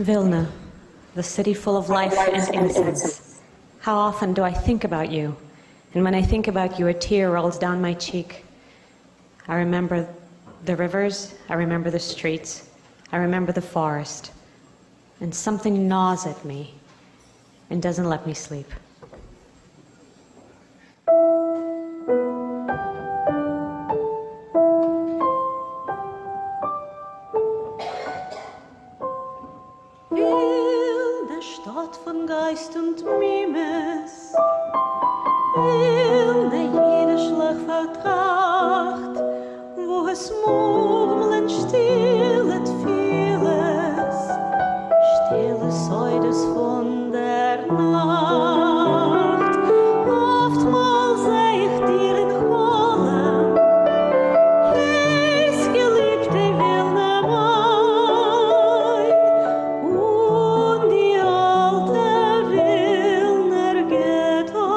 Vilna, the city full of life and innocence. How often do I think about you? And when I think about you, a tear rolls down my cheek. I remember the rivers, I remember the streets, I remember the forest. And something gnaws at me and doesn't let me sleep. Stadt von Geist und Mimes, Vilne jede Schlag vertracht, wo es murmeln stillet vieles, stilles Säudes von der Nacht. Oftmals seh ich dir in Chollem, heiß geliebte Vilne mein, und die alte Vilner Ghetto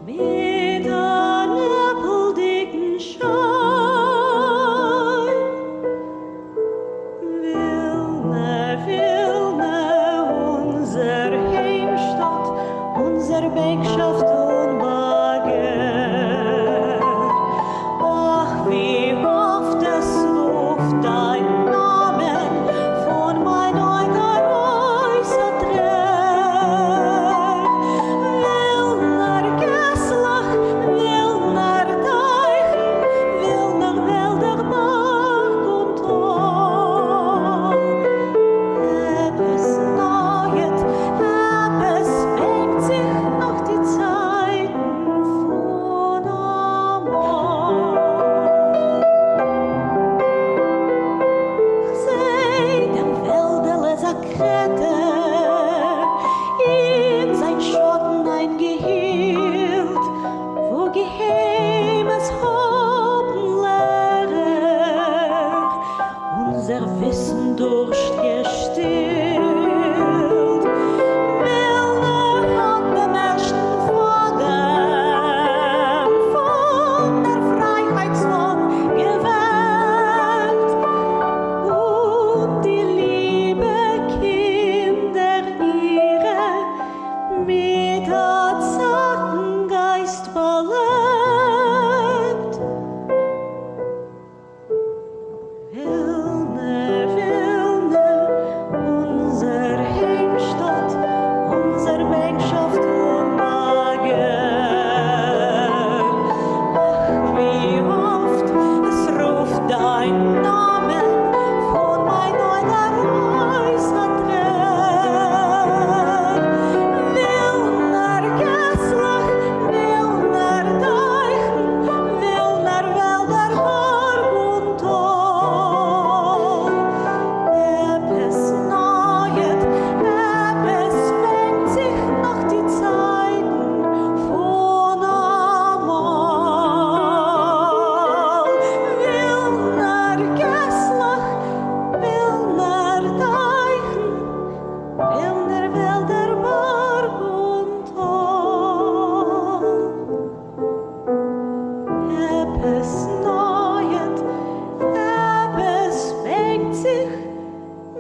mit an äppeldicken Schein. Vilne, Vilne, unser Heimstatt, unser Bänkschaft und Bagger. Ach, wie oft es ruft dein Namen von mein eigener Häuserträg. Vilner Gesslach, Vilner Teichen, Vilner Wälder, Berg und Tal. Etwas neuet, etwas bängt sich noch die Zeiten von einmal. Seh dem Wäldele Sakreter, in sein Schatten eingehielt, wo geheimes Hoffen lehrer unser Wissen Durst gestillt. Vilne hat beim ersten Faden von der Freiheitssong geweckt, und die liebe Kinder ihre mit der zarten Geist belebt. Vilne, Vilne, unser Heimstatt, unser Bänkschaft und Bagger. Ach, wie oft es ruft dein Namen von mein neuer Häuserträg. Vilner Gesslach, Vilner Teichen, Vilner Wälder, Berg und Tal. Etwas neuet, etwas fängt sich noch die Zeiten von einmal. Vilner Gesslach, Vilner Teichen, Vilner Wälder, Berg und Tal. Etwas neuet, etwas fängt sich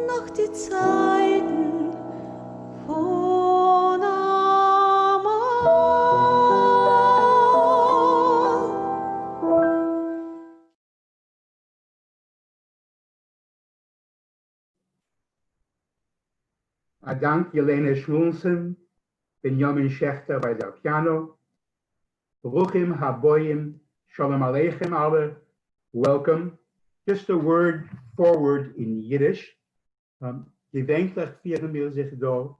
noch die Zeiten von einmal. Dank Jelene Schulzen, Benjamin Schechter bei der Piano. Bruchim Haboyim, Shalom Aleichem alle. Welcome. Just a word forward in Yiddish. Gedenklich vieren wir sich da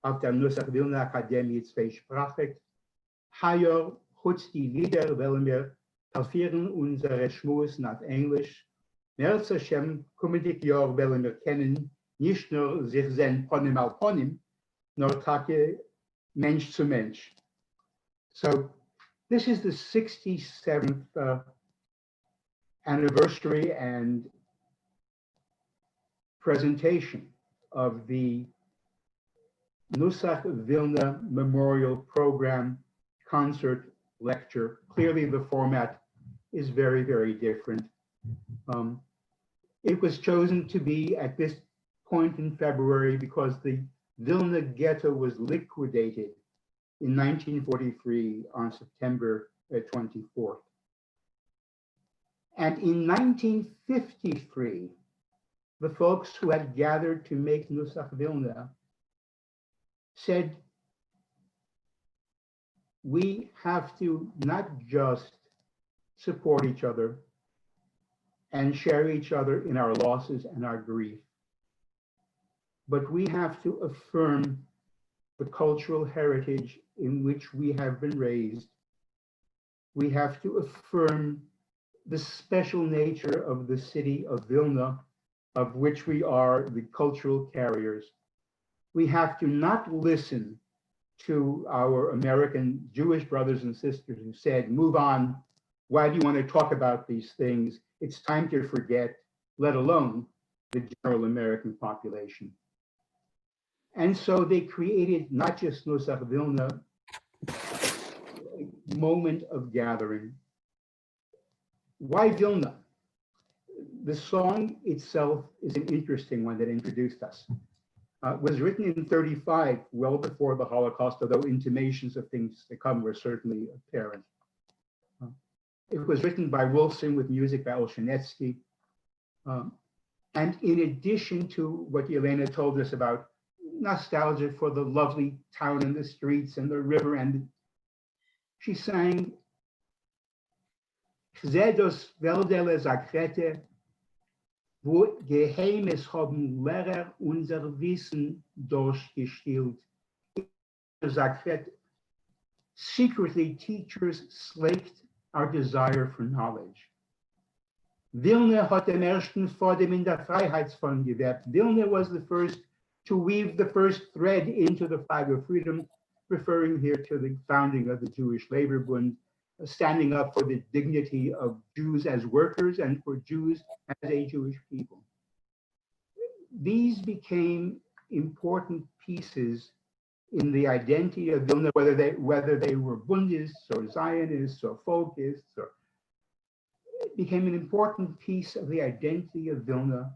auf der Nusakh Vilna Akademie zweisprachig. Heuer, kurz die Lieder, wollen wir talfieren unsere Schmus nach Englisch. Merz Hashem, kommende Jahr wollen wir kennen, nicht nur sich sehen Ponim al Ponim, nur Tage Mensch zu Mensch. So this is the 67th anniversary and presentation of the Nusakh Vilna Memorial Program concert lecture. Clearly the format is very, very different. It was chosen to be at this point in February because the Vilna ghetto was liquidated in 1943 on September 24th. And in 1953, the folks who had gathered to make Nusakh Vilna said, we have to not just support each other and share each other in our losses and our grief, but we have to affirm the cultural heritage in which we have been raised. We have to affirm the special nature of the city of Vilna, of which we are the cultural carriers. We have to not listen to our American Jewish brothers and sisters who said, move on, why do you want to talk about these things? It's time to forget, let alone the general American population. And so they created not just Nusakh Vilna, a moment of gathering. Why Vilna? The song itself is an interesting one that introduced us. It was written in 1935, well before the Holocaust, although intimations of things to come were certainly apparent. It was written by Wilson with music by Olshanetsky. And in addition to what Yelena told us about nostalgia for the lovely town and the streets and the river, and she sang Zedos Veldele Zakrete, wo Geheimes haben Lehrer unser Wissen durchgestillt. Zakret, secretly teachers slaked our desire for knowledge. Vilna hat dem ersten Faden in der Freiheitsfahne gewebt. Vilna was the first to weave the first thread into the flag of freedom, referring here to the founding of the Jewish Labor Bund, standing up for the dignity of Jews as workers and for Jews as a Jewish people. These became important pieces in the identity of Vilna, whether they were Bundists or Zionists or folkists, or it became an important piece of the identity of Vilna.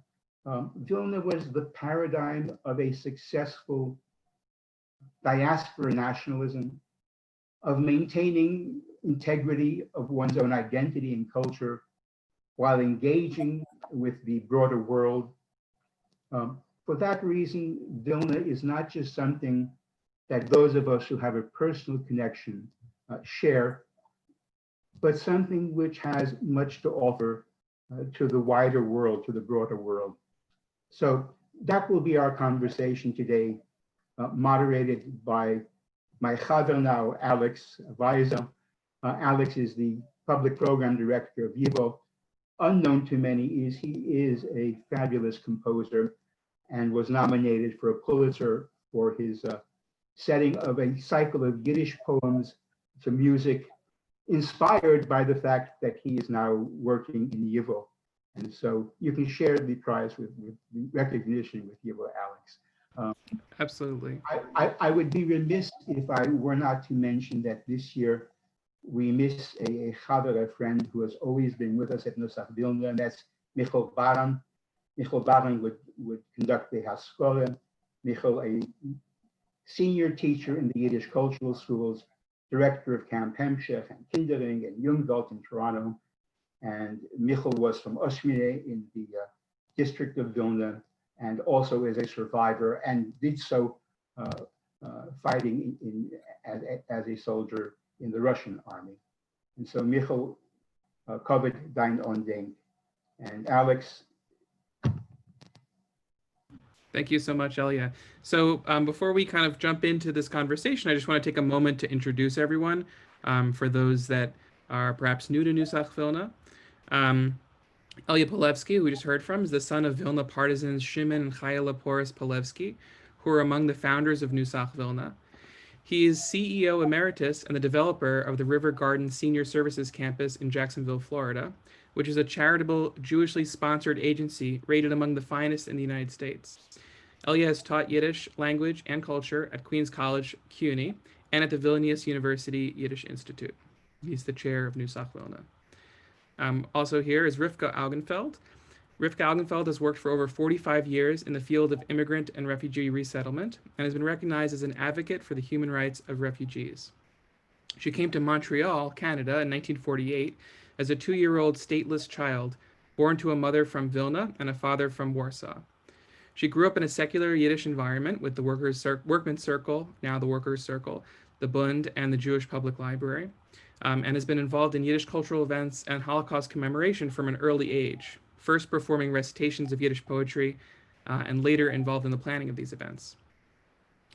Vilna was the paradigm of a successful diaspora nationalism, of maintaining integrity of one's own identity and culture while engaging with the broader world. For that reason, Vilna is not just something that those of us who have a personal connection share, but something which has much to offer to the wider world, to the broader world. So that will be our conversation today, moderated by my chaver now, Alex Weiser. Alex is the public program director of YIVO. Unknown to many is he is a fabulous composer and was nominated for a Pulitzer for his setting of a cycle of Yiddish poems to music, inspired by the fact that he is now working in YIVO. And so you can share the prize with the recognition with YIVO, Alex. Absolutely. I would be remiss if I were not to mention that this year we miss a chaver, a friend who has always been with us at Nusakh Vilna, and that's Michal Baran. Michal Baran would conduct the Haskole. Michal, a senior teacher in the Yiddish cultural schools, director of Camp Hemshech and Kindering and Jungveld in Toronto. And Michal was from Oshmine in the district of Vilna, and also is a survivor and did so fighting as a soldier in the Russian army. And so Michal covered dein Ondenk. And Alex. Thank you so much, Elye. So before we kind of jump into this conversation, I just want to take a moment to introduce everyone for those that are perhaps new to Nusakh Vilna. Elye Palevsky, who we just heard from, is the son of Vilna partisans Shimon and Chayela Porus Palevsky, who are among the founders of Nusakh Vilna. He is CEO Emeritus and the developer of the River Garden Senior Services Campus in Jacksonville, Florida, which is a charitable, Jewishly sponsored agency rated among the finest in the United States. Elye has taught Yiddish language and culture at Queens College, CUNY, and at the Vilnius University Yiddish Institute. He's the chair of Nusakh Vilna. Also here is Rivka Augenfeld. Rivka Augenfeld has worked for over 45 years in the field of immigrant and refugee resettlement and has been recognized as an advocate for the human rights of refugees. She came to Montreal, Canada in 1948 as a 2-year-old stateless child, born to a mother from Vilna and a father from Warsaw. She grew up in a secular Yiddish environment with the Workmen's Circle, now the Workers' Circle, the Bund, and the Jewish Public Library, and has been involved in Yiddish cultural events and Holocaust commemoration from an early age, first performing recitations of Yiddish poetry, and later involved in the planning of these events.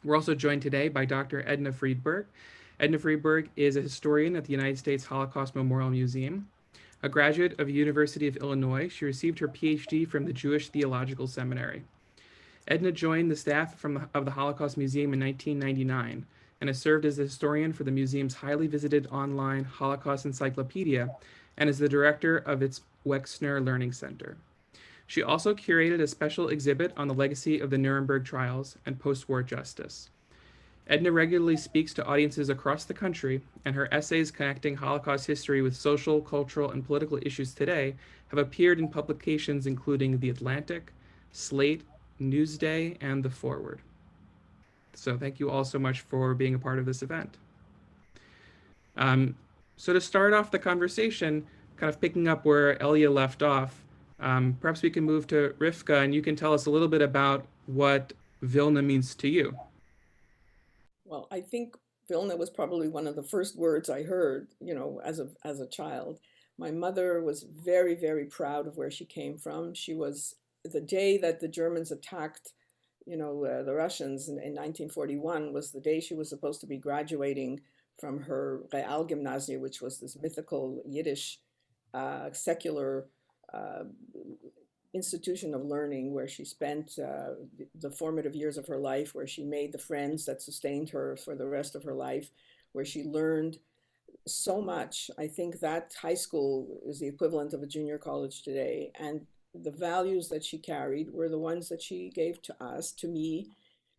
We're also joined today by Dr. Edna Friedberg. Edna Friedberg is a historian at the United States Holocaust Memorial Museum. A graduate of the University of Illinois, she received her PhD from the Jewish Theological Seminary. Edna joined the staff of the Holocaust Museum in 1999 and has served as a historian for the museum's highly visited online Holocaust Encyclopedia and is the director of its Wexner Learning Center. She also curated a special exhibit on the legacy of the Nuremberg trials and post-war justice. Edna regularly speaks to audiences across the country, and her essays connecting Holocaust history with social, cultural, and political issues today have appeared in publications including The Atlantic, Slate, Newsday, and The Forward. So thank you all so much for being a part of this event. So to start off the conversation, kind of picking up where Elye left off, perhaps we can move to Rivka, and you can tell us a little bit about what Vilna means to you. Well, I think Vilna was probably one of the first words I heard, as a child. My mother was very, very proud of where she came from. She was, the day that the Germans attacked, the Russians in 1941 was the day she was supposed to be graduating from her Realgymnasium, which was this mythical Yiddish secular institution of learning where she spent the formative years of her life, where she made the friends that sustained her for the rest of her life, where she learned so much. I think that high school is the equivalent of a junior college today. And the values that she carried were the ones that she gave to us, to me,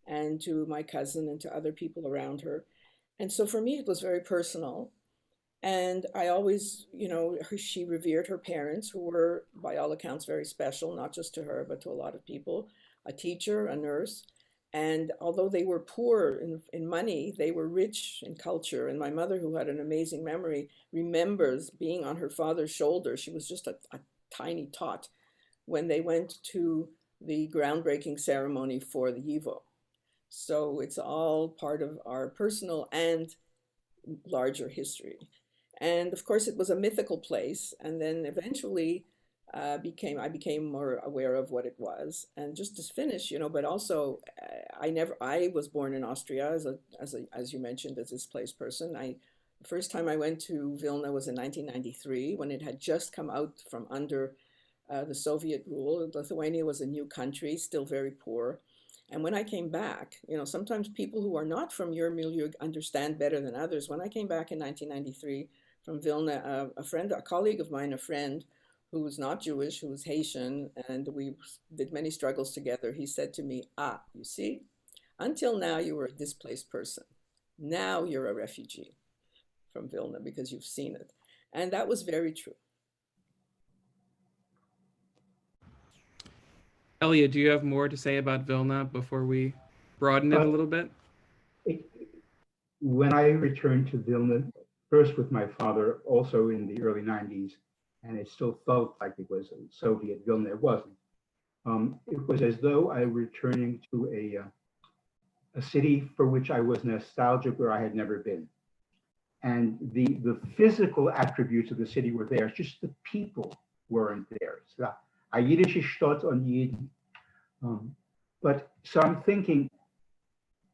and to my cousin and to other people around her. And so for me, it was very personal. And I always, she revered her parents, who were, by all accounts, very special, not just to her, but to a lot of people, a teacher, a nurse. And although they were poor in money, they were rich in culture. And my mother, who had an amazing memory, remembers being on her father's shoulder. She was just a tiny tot when they went to the groundbreaking ceremony for the YIVO. So it's all part of our personal and larger history. And of course, it was a mythical place. And then eventually I became more aware of what it was. And just to finish, but also I was born in Austria as you mentioned, as a displaced person. The first time I went to Vilna was in 1993, when it had just come out from under the Soviet rule. Lithuania was a new country, still very poor. And when I came back, sometimes people who are not from your milieu understand better than others. When I came back in 1993 from Vilna, a colleague of mine, who was not Jewish, who was Haitian, and we did many struggles together, he said to me, you see, until now you were a displaced person. Now you're a refugee from Vilna because you've seen it. And that was very true. Elye, do you have more to say about Vilna before we broaden it a little bit? When I returned to Vilna, first with my father, also in the early 90s, and it still felt like it was a Soviet Vilna. It wasn't. It was as though I were returning to a city for which I was nostalgic, where I had never been. And the physical attributes of the city were there, just the people weren't there. So, a Yiddische Stadt on jeden. But so I'm thinking,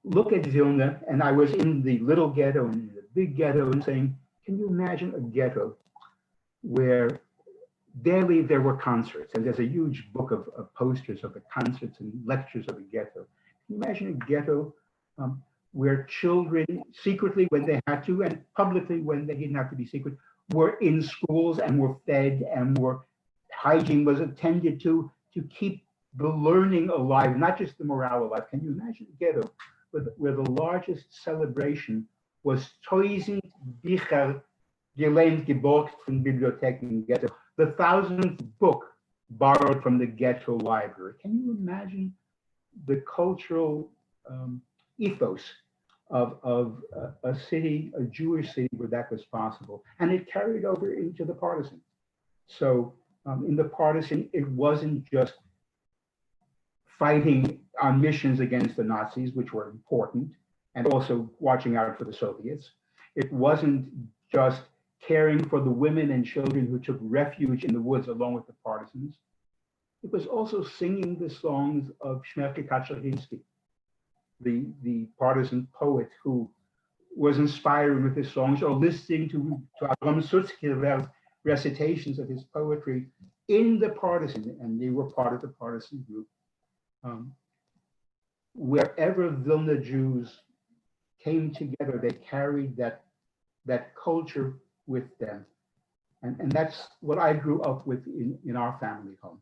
look at Vilna, and I was in the little ghetto and the big ghetto, and saying, can you imagine a ghetto where daily there were concerts, and there's a huge book of posters of the concerts and lectures of the ghetto. Can you imagine a ghetto where children secretly, when they had to, and publicly when they didn't have to be secret, were in schools and were fed, and hygiene was attended to keep the learning alive, not just the morale alive. Can you imagine a ghetto where the largest celebration was 1000 Bücher geleend geborgt von Bibliotheken ghetto, the 1000th book borrowed from the ghetto library. Can you imagine the cultural ethos of a city, a Jewish city where that was possible? And it carried over into the partisan. So in the partisan, it wasn't just fighting on missions against the Nazis, which were important, and also watching out for the Soviets. It wasn't just caring for the women and children who took refuge in the woods along with the partisans. It was also singing the songs of Shmerke Kaczynski, the partisan poet who was inspiring with his songs, or listening to Avram Sutzke's recitations of his poetry in the partisan, and they were part of the partisan group. Wherever Vilna Jews came together, they carried that culture with them. And that's what I grew up with in our family home.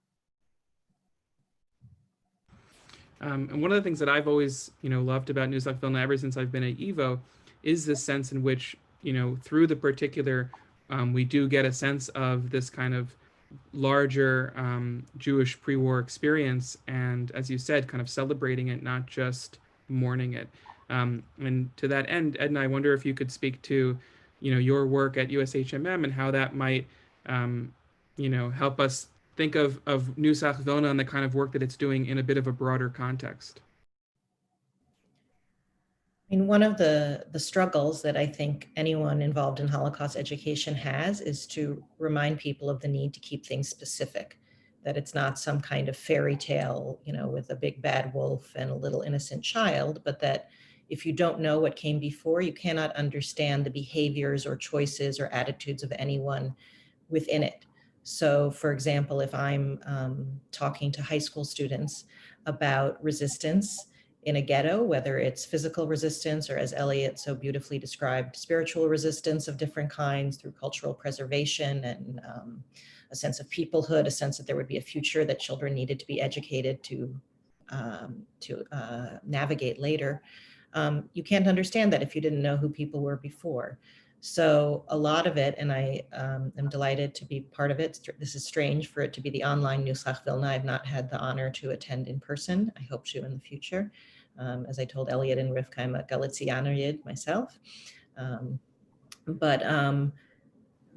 And one of the things that I've always, loved about Nusakh Vilna ever since I've been at YIVO is this sense in which, through the particular, we do get a sense of this kind of larger Jewish pre-war experience, and as you said, kind of celebrating it, not just mourning it. And to that end, Edna, I wonder if you could speak to, your work at USHMM and how that might, help us think of Nusakh Vilna and the kind of work that it's doing in a bit of a broader context. I mean, one of the struggles that I think anyone involved in Holocaust education has is to remind people of the need to keep things specific, that it's not some kind of fairy tale, with a big bad wolf and a little innocent child, but that if you don't know what came before, you cannot understand the behaviors or choices or attitudes of anyone within it. So, for example, if I'm talking to high school students about resistance in a ghetto, whether it's physical resistance or, as Elliot so beautifully described, spiritual resistance of different kinds through cultural preservation and a sense of peoplehood, a sense that there would be a future that children needed to be educated to navigate later. You can't understand that if you didn't know who people were before. So a lot of it, and I am delighted to be part of it. This is strange for it to be the online Nusakh Vilna. I've not had the honor to attend in person. I hope to in the future. As I told Elliot and Rivka, I'm a Galiciana Yid myself. But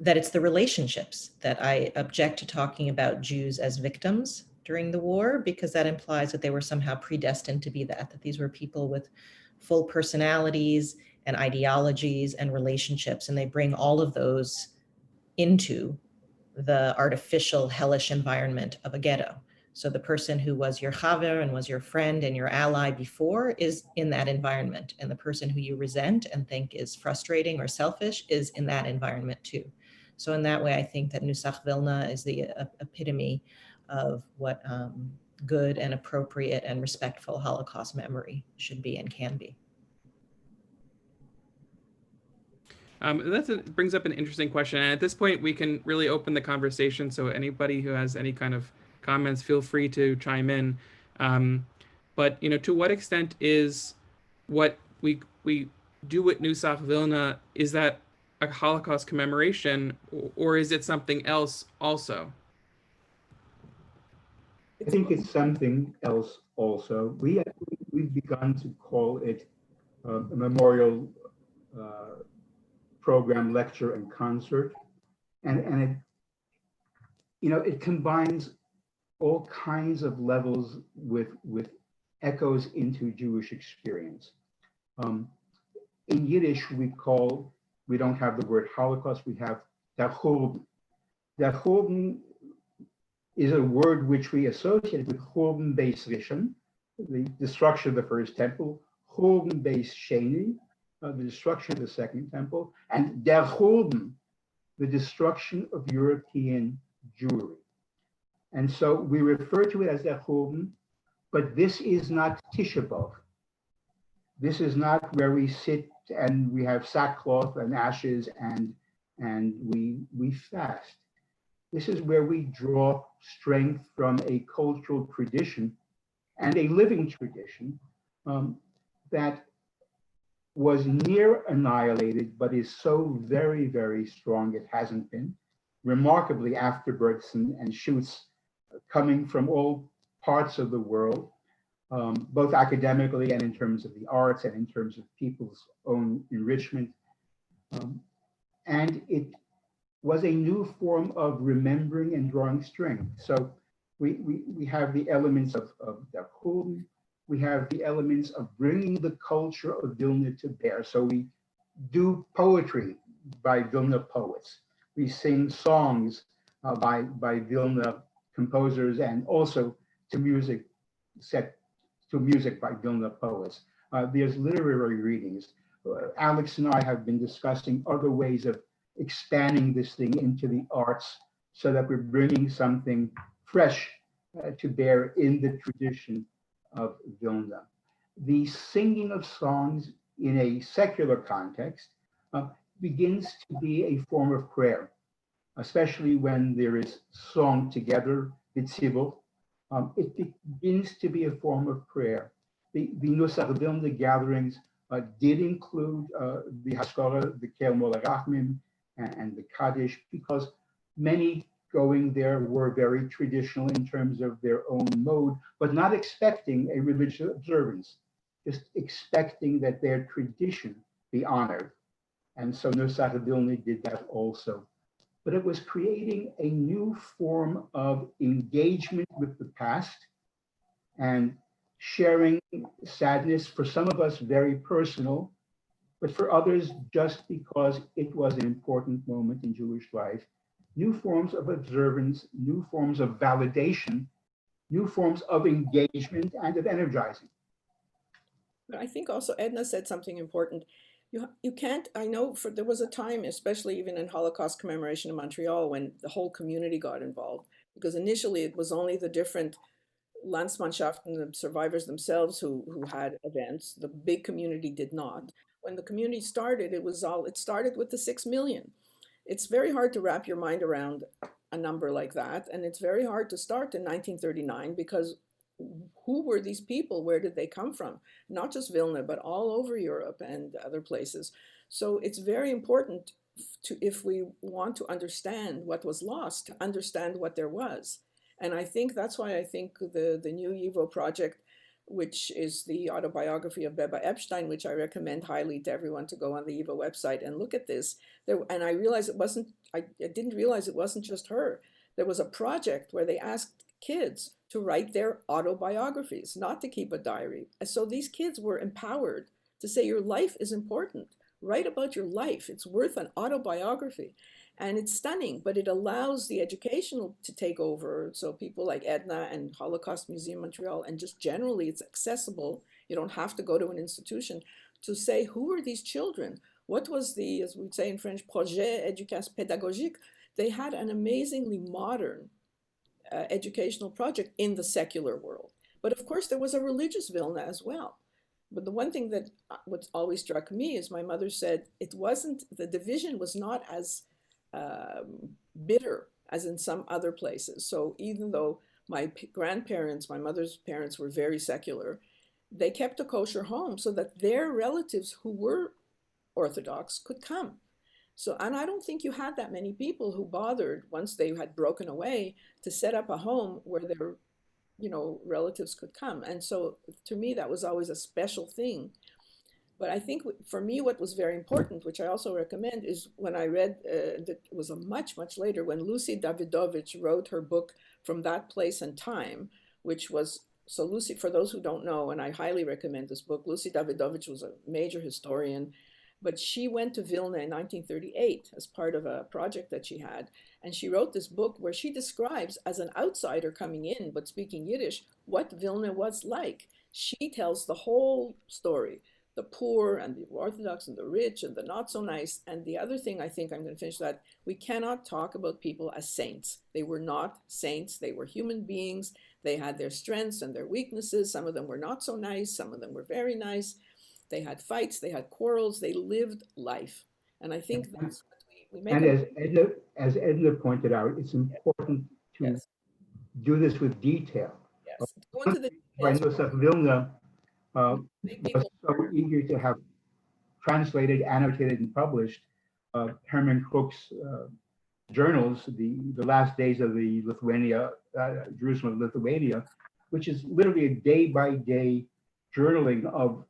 that it's the relationships that I object to talking about Jews as victims during the war, because that implies that they were somehow predestined to be that these were people with full personalities and ideologies and relationships, and they bring all of those into the artificial hellish environment of a ghetto. So the person who was your chaver and was your friend and your ally before is in that environment, and the person who you resent and think is frustrating or selfish is in that environment too. So in that way, I think that Nusakh Vilna is the epitome of what good and appropriate and respectful Holocaust memory should be and can be. That brings up an interesting question. And at this point, we can really open the conversation. So anybody who has any kind of comments, feel free to chime in. But, to what extent is what we do at Nusakh Vilna, is that a Holocaust commemoration, or is it something else also? I think it's something else also. We've begun to call it a memorial program, lecture, and concert, and it combines all kinds of levels with echoes into Jewish experience. In Yiddish, we don't have the word Holocaust, we have der Churban. Der Churban is a word which we associate with Churban Beis Rishon, the destruction of the first temple, Churban Beis Sheni, the destruction of the second temple, and der Churban, the destruction of European Jewry. And so we refer to it as der Churban, but this is not Tisha B'Av. This is not where we sit and we have sackcloth and ashes and we fast. This is where we draw strength from a cultural tradition and a living tradition that was near annihilated, but is so very, very strong it hasn't been. Remarkably, afterbirths and shoots coming from all parts of the world, both academically and in terms of the arts and in terms of people's own enrichment. And it was a new form of remembering and drawing strength. So we have the elements of Dakhum, we have the elements of bringing the culture of Vilna to bear. So we do poetry by Vilna poets. We sing songs by Vilna composers, and also to music set to music by Vilna poets. There's literary readings. Alex and I have been discussing other ways of expanding this thing into the arts so that we're bringing something fresh to bear in the tradition of Vilna. The singing of songs in a secular context begins to be a form of prayer, especially when there is song together, Vitzivo. It begins to be a form of prayer. The Nusakh Vilna gatherings did include the Haskalah, the Kel Molarachmim, and the Kaddish, because many going there were very traditional in terms of their own mode, but not expecting a religious observance, just expecting that their tradition be honored. And so Nusakh Vilna did that also. But it was creating a new form of engagement with the past and sharing sadness, for some of us very personal, but for others just because it was an important moment in Jewish life. New forms of observance, new forms of validation, new forms of engagement and of energizing. I think also Edna said something important. You can't, I know there was a time, especially even in Holocaust commemoration in Montreal, when the whole community got involved, because initially it was only the different Landsmannschaften, the survivors themselves who had events. The big community did not. When the community started, it started with the 6 million. It's very hard to wrap your mind around a number like that. And it's very hard to start in 1939, because who were these people? Where did they come from? Not just Vilna, but all over Europe and other places. So it's very important to, if we want to understand what was lost, to understand what there was. And I think that's why I think the new YIVO project, which is the autobiography of Beba Epstein, which I recommend highly to everyone to go on the YIVO website and look at this. And I realized I didn't realize it wasn't just her. There was a project where they asked kids to write their autobiographies, not to keep a diary. And so these kids were empowered to say, your life is important. Write about your life. It's worth an autobiography. And it's stunning, but it allows the educational to take over. So people like Edna and Holocaust Museum Montreal, and just generally it's accessible. You don't have to go to an institution to say, who are these children? What was the, as we'd say in French, projet éducation pédagogique? They had an amazingly modern educational project in the secular world. But of course, there was a religious Vilna as well. But the one thing that what always struck me is my mother said it wasn't, the division was not as bitter as in some other places. So even though my grandparents, my mother's parents were very secular, they kept a kosher home so that their relatives who were Orthodox could come. So, and I don't think you had that many people who bothered, once they had broken away, to set up a home where their, relatives could come. And so to me, that was always a special thing. But I think for me, what was very important, which I also recommend, is when I read, that was a much, much later, when Lucy Davidovich wrote her book From That Place and Time, which was, so Lucy, for those who don't know, and I highly recommend this book, Lucy Davidovich was a major historian, but she went to Vilna in 1938 as part of a project that she had. And she wrote this book where she describes, as an outsider coming in, but speaking Yiddish, what Vilna was like. She tells the whole story, the poor and the Orthodox and the rich and the not so nice. And the other thing I think I'm going to finish that, we cannot talk about people as saints. They were not saints. They were human beings. They had their strengths and their weaknesses. Some of them were not so nice. Some of them were very nice. They had fights, they had quarrels, they lived life. And I think that's what we make. And as Edna pointed out, it's important to do this with detail. Yes. Go into the By Nusakh Vilna was so eager to have translated, annotated, and published Herman Krug's journals, the last days of the Lithuania, Jerusalem, Lithuania, which is literally a day-by-day journaling of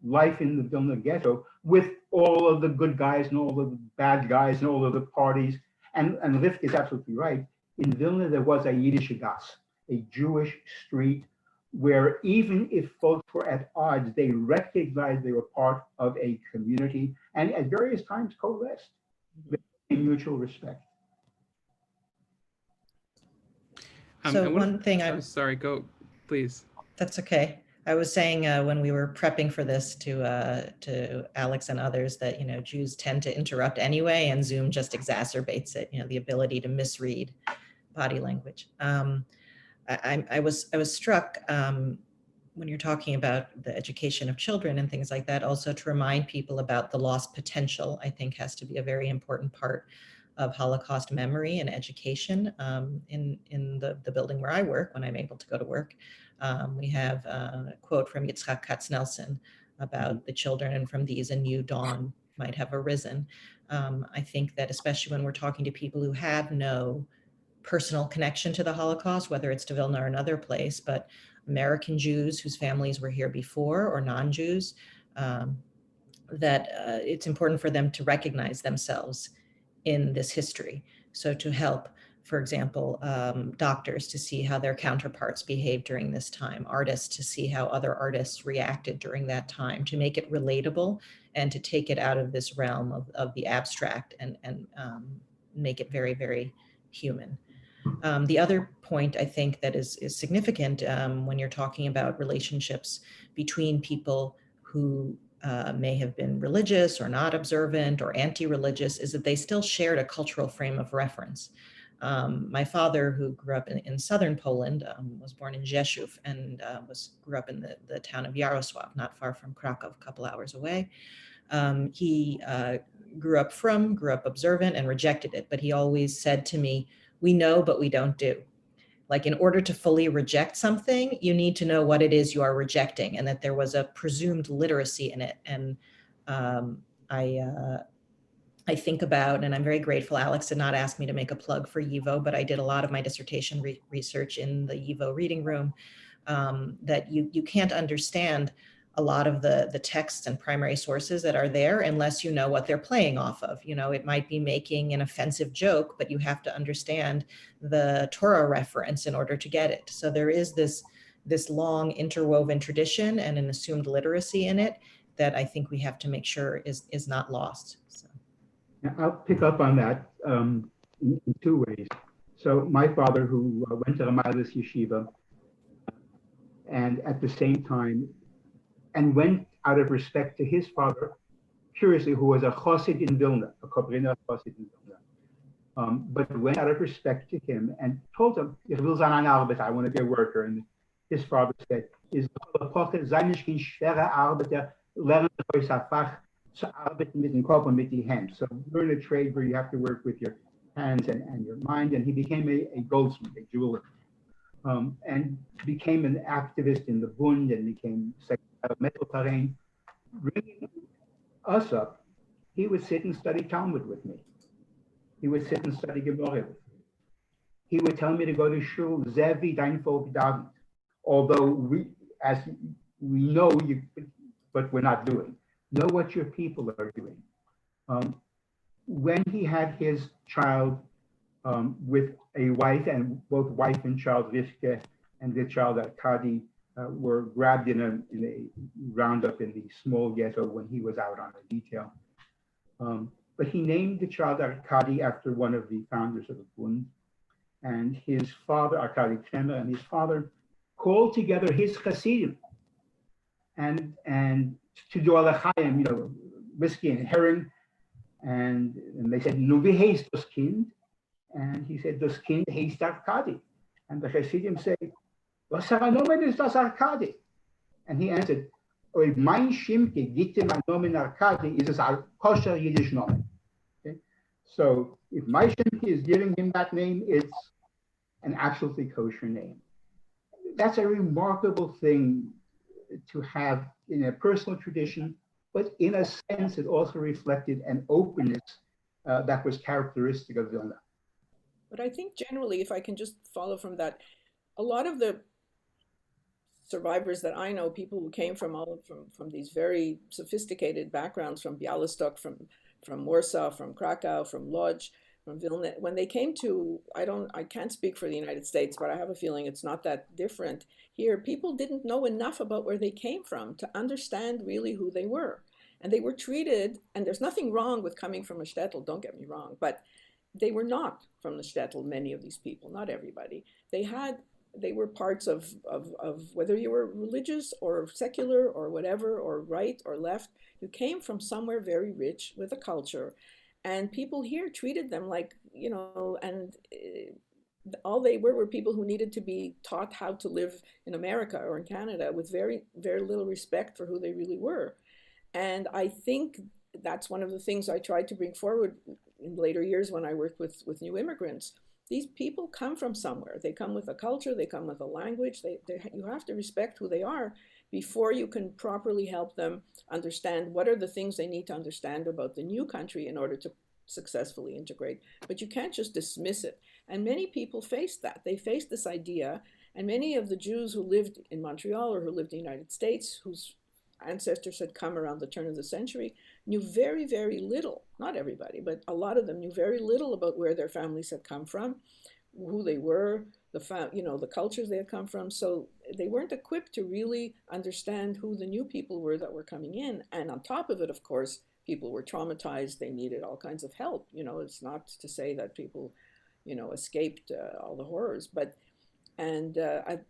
life in the Vilna ghetto with all of the good guys and all of the bad guys and all of the parties. And Rivka is absolutely right. In Vilna, there was a Yiddish gas, a Jewish street, where even if folks were at odds, they recognized they were part of a community and at various times coalesced in mutual respect. So one thing I'm sorry, go, please. That's okay. I was saying when we were prepping for this to Alex and others that, you know, Jews tend to interrupt anyway, and Zoom just exacerbates it, you know, the ability to misread body language. I was struck when you're talking about the education of children and things like that, also to remind people about the lost potential, I think has to be a very important part of Holocaust memory and education. In the building where I work, when I'm able to go to work, we have a quote from Yitzhak Katz-Nelson about the children, and from these a new dawn might have arisen. I think that especially when we're talking to people who have no personal connection to the Holocaust, whether it's to Vilna or another place, but American Jews whose families were here before, or non-Jews, that it's important for them to recognize themselves in this history. So to help, for example, doctors to see how their counterparts behaved during this time, artists to see how other artists reacted during that time, to make it relatable and to take it out of this realm of the abstract and make it very, very human. The other point I think that is significant when you're talking about relationships between people who may have been religious or not observant or anti-religious is that they still shared a cultural frame of reference. My father, who grew up in southern Poland, was born in Rzeszów and grew up in the town of Yarosław, not far from Krakow, a couple hours away. He grew up observant and rejected it, but he always said to me, "We know, but we don't do." Like, in order to fully reject something, you need to know what it is you are rejecting, and that there was a presumed literacy in it. And I think about, and I'm very grateful Alex did not ask me to make a plug for YIVO, but I did a lot of my dissertation research in the YIVO reading room, that you can't understand a lot of the texts and primary sources that are there unless you know what they're playing off of. You know, it might be making an offensive joke, but you have to understand the Torah reference in order to get it. So there is this long interwoven tradition and an assumed literacy in it that I think we have to make sure is not lost. So. I'll pick up on that in two ways. So my father, who went to Ramalah's yeshiva, and at the same time, and went out of respect to his father, curiously, who was a chassid in Vilna, a Kobriner chassid in Vilna, but went out of respect to him and told him, "Ich will sein ein Arbeiter, I want to be a worker." And his father said, "Is sei nicht kein schwerer Arbeiter, lerne euch ein Fach zu arbeiten mit dem Kopf und mit den Händen." So learn a trade where you have to work with your hands and your mind. And he became a goldsmith, a jeweler, and became an activist in the Bund and became metal terrain. Bringing us up, he would sit and study Talmud with me. He would sit and study Gemara with me. He would tell me to go to shul, Zevi dein Volk davent. Although as we know, but we're not doing. Know what your people are doing. When he had his child with a wife, and both wife and child, Rivka, and the child Arkady, were grabbed in a roundup in the small ghetto when he was out on a detail. But he named the child Arkady after one of the founders of the Bund. And his father, Arkady Kremer, and his father called together his Hasidim and to do Alachayim, you know, whiskey and herring. And they said, "Nu wie heißt das Kind?" And he said, "Das Kind heißt Arkady." And the Hasidim say, "Was Nomen ist das Arkady?" And he answered, "If mein Shimke gibt ihm ein Nomen Arkady, is es a kosher Yiddish Nomen." Okay? So if my Shimke is giving him that name, it's an absolutely kosher name. That's a remarkable thing to have in a personal tradition, but in a sense, it also reflected an openness that was characteristic of Vilna. But I think generally, if I can just follow from that, a lot of the survivors that I know, people who came from from these very sophisticated backgrounds, from Białystok, from Warsaw, from Krakow, from Lodz, from Vilna, when they came to, I can't speak for the United States, but I have a feeling it's not that different here. People didn't know enough about where they came from to understand really who they were. And they were treated, and there's nothing wrong with coming from a shtetl, don't get me wrong, but they were not from the shtetl, many of these people, not everybody. They were parts of whether you were religious or secular or whatever, or right or left, you came from somewhere very rich with a culture. And people here treated them like, and all they were people who needed to be taught how to live in America or in Canada with very, very little respect for who they really were. And I think that's one of the things I tried to bring forward in later years when I worked with new immigrants. These people come from somewhere. They come with a culture, they come with a language. You have to respect who they are before you can properly help them understand what are the things they need to understand about the new country in order to successfully integrate. But you can't just dismiss it. And many people faced that. They faced this idea, and many of the Jews who lived in Montreal or who lived in the United States, whose ancestors had come around the turn of the century, knew very, very little, not everybody, but a lot of them knew very little about where their families had come from, who they were, the cultures they had come from. So they weren't equipped to really understand who the new people were that were coming in. And on top of it, of course, people were traumatized. They needed all kinds of help. It's not to say that people, escaped all the horrors, but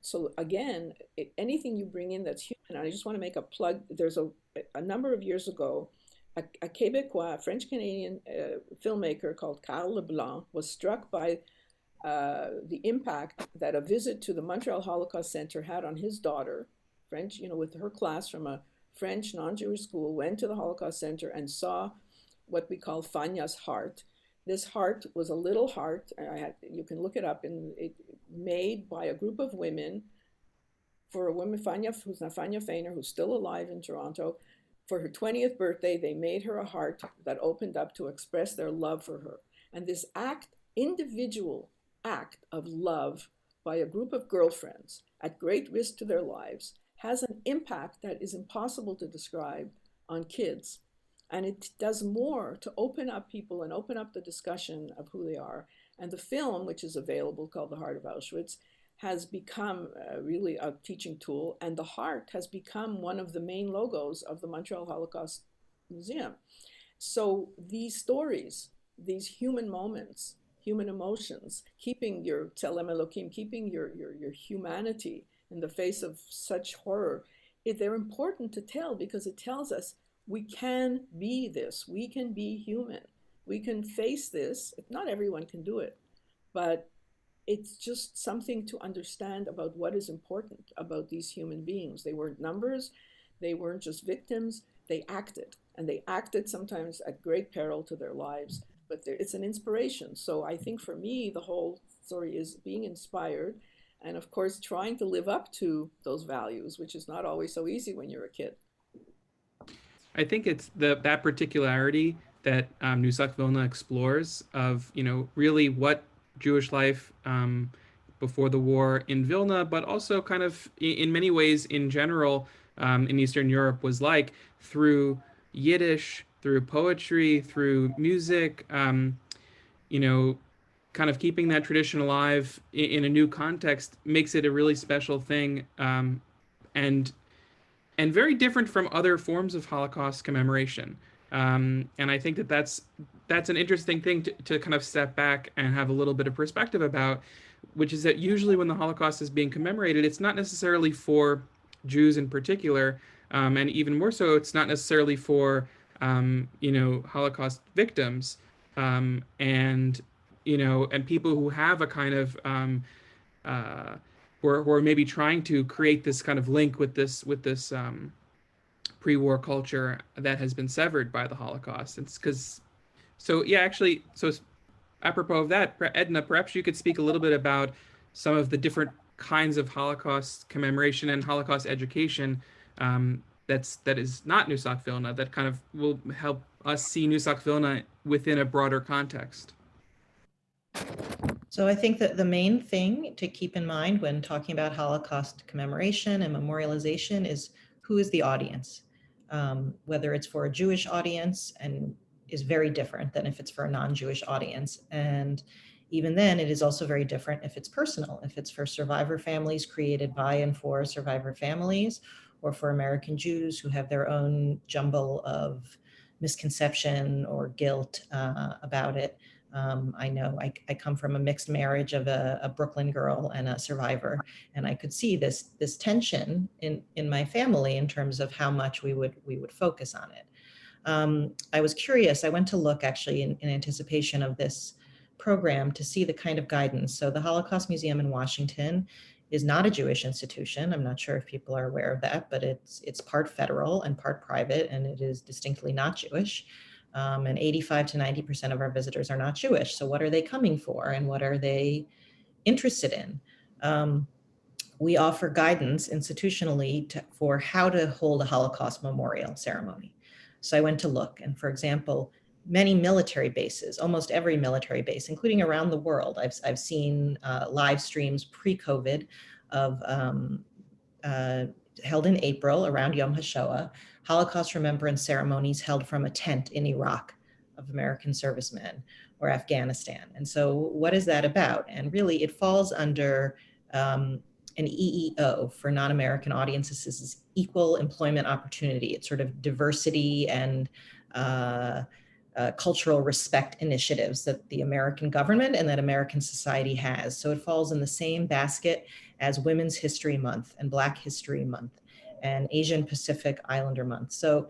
so again, anything you bring in that's human, and I just want to make a plug. There's a number of years ago, a Quebecois, French-Canadian filmmaker called Carl Leblanc was struck by the impact that a visit to the Montreal Holocaust Center had on his daughter, French, with her class from a French non-Jewish school, went to the Holocaust Center and saw what we call Fanya's heart. This heart was a little heart. You can look it up, made by a group of women for a woman, Fanya Feiner, who's still alive in Toronto. For her 20th birthday, they made her a heart that opened up to express their love for her. And this individual act of love by a group of girlfriends at great risk to their lives, has an impact that is impossible to describe on kids. And it does more to open up people and open up the discussion of who they are. And the film, which is available, called The Heart of Auschwitz, has become really a teaching tool. And the heart has become one of the main logos of the Montreal Holocaust Museum. So these stories, these human moments, human emotions, keeping your Tzelem Elokim, keeping your humanity in the face of such horror, they're important to tell, because it tells us we can be this, we can be human, we can face this. Not everyone can do it, but it's just something to understand about what is important about these human beings. They weren't numbers, they weren't just victims, they acted, and they acted sometimes at great peril to their lives, but it's an inspiration. So I think for me, the whole story is being inspired, and of course, trying to live up to those values, which is not always so easy when you're a kid. I think it's that particularity that Nusakh Vilna explores of, really what Jewish life before the war in Vilna, but also kind of in many ways in general in Eastern Europe was like, through Yiddish, through poetry, through music, kind of keeping that tradition alive in a new context makes it a really special thing, and very different from other forms of Holocaust commemoration. And I think that's an interesting thing to kind of step back and have a little bit of perspective about, which is that usually when the Holocaust is being commemorated, it's not necessarily for Jews in particular, and even more so, it's not necessarily for Holocaust victims, and people who have a kind of who are maybe trying to create this kind of link with this pre-war culture that has been severed by the Holocaust. It's because, so apropos of that, Edna, perhaps you could speak a little bit about some of the different kinds of Holocaust commemoration and Holocaust education that is not Nusakh Vilna, that kind of will help us see Nusakh Vilna within a broader context. So I think that the main thing to keep in mind when talking about Holocaust commemoration and memorialization is who is the audience. Whether it's for a Jewish audience and is very different than if it's for a non-Jewish audience. And even then, it is also very different if it's personal, if it's for survivor families created by and for survivor families, or for American Jews who have their own jumble of misconception or guilt about it. I know I come from a mixed marriage of a Brooklyn girl and a survivor, and I could see this tension in my family in terms of how much we would focus on it. I was curious. I went to look actually in anticipation of this program to see the kind of guidance. So the Holocaust Museum in Washington is not a Jewish institution. I'm not sure if people are aware of that, but it's part federal and part private, and it is distinctly not Jewish. And 85 to 90% of our visitors are not Jewish. So what are they coming for and what are they interested in? We offer guidance institutionally for how to hold a Holocaust memorial ceremony. So I went to look, and for example, many military bases, almost every military base, including around the world, I've seen live streams pre-COVID of held in April around Yom HaShoah, Holocaust remembrance ceremonies held from a tent in Iraq of American servicemen or Afghanistan. And so what is that about? And really it falls under an EEO for non-American audiences. This is equal employment opportunity. It's sort of diversity and cultural respect initiatives that the American government and that American society has. So it falls in the same basket as Women's History Month and Black History Month and Asian Pacific Islander Month. So,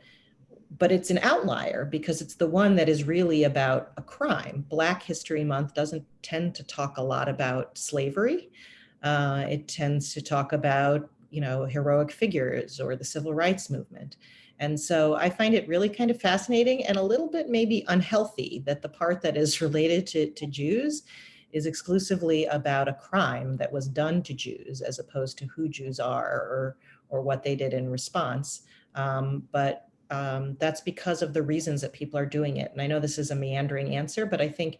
but it's an outlier because it's the one that is really about a crime. Black History Month doesn't tend to talk a lot about slavery. It tends to talk about, heroic figures or the civil rights movement. And so I find it really kind of fascinating and a little bit maybe unhealthy that the part that is related to Jews is exclusively about a crime that was done to Jews as opposed to who Jews are or what they did in response. But that's because of the reasons that people are doing it. And I know this is a meandering answer, but I think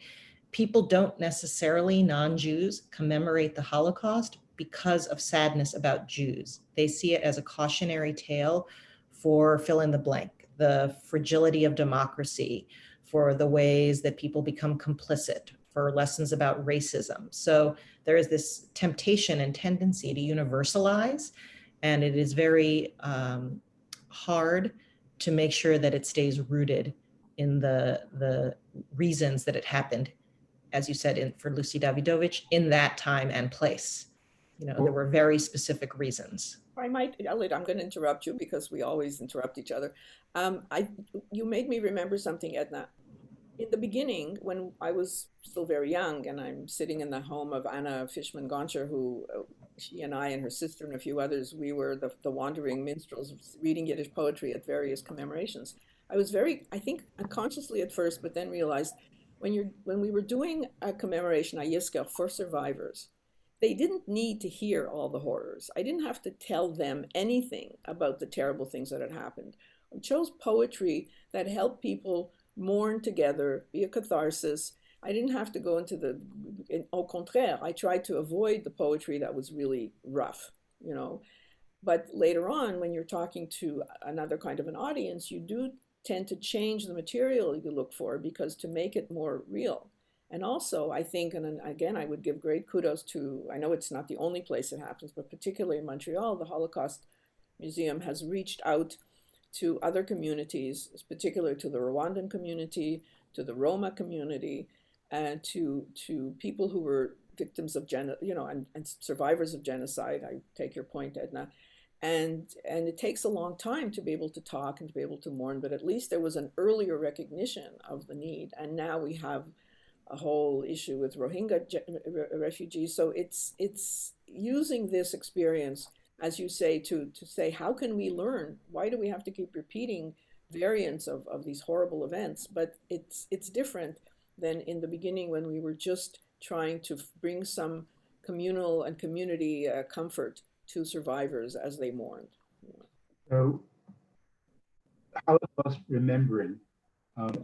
people don't necessarily, non-Jews, commemorate the Holocaust because of sadness about Jews. They see it as a cautionary tale for fill in the blank, the fragility of democracy, for the ways that people become complicit, for lessons about racism. So there is this temptation and tendency to universalize, and it is very hard to make sure that it stays rooted in the reasons that it happened, as you said, for Lucy Davidovich, in that time and place. There were very specific reasons. I might, Elliot, I'm going to interrupt you because we always interrupt each other. You made me remember something, Edna. In the beginning, when I was still very young, and I'm sitting in the home of Anna Fishman-Gonscher, who she and I and her sister and a few others, we were the wandering minstrels reading Yiddish poetry at various commemorations. I was I think unconsciously at first, but then realized when we were doing a commemoration, a Yizkar, for survivors, they didn't need to hear all the horrors. I didn't have to tell them anything about the terrible things that had happened. I chose poetry that helped people mourn together, be a catharsis. I didn't have to go into au contraire, I tried to avoid the poetry that was really rough, But later on, when you're talking to another kind of an audience, you do tend to change the material you look for because to make it more real. And also, I think, and again, I would give great kudos to, I know it's not the only place it happens, but particularly in Montreal, the Holocaust Museum has reached out to other communities, particularly to the Rwandan community, to the Roma community, and to people who were victims of and survivors of genocide. I take your point, Edna. And it takes a long time to be able to talk and to be able to mourn, but at least there was an earlier recognition of the need. And now we have a whole issue with Rohingya refugees. So it's using this experience, as you say, to say, how can we learn? Why do we have to keep repeating variants of these horrible events? But it's different than in the beginning when we were just trying to bring some communal and community comfort to survivors as they mourned. So Holocaust remembering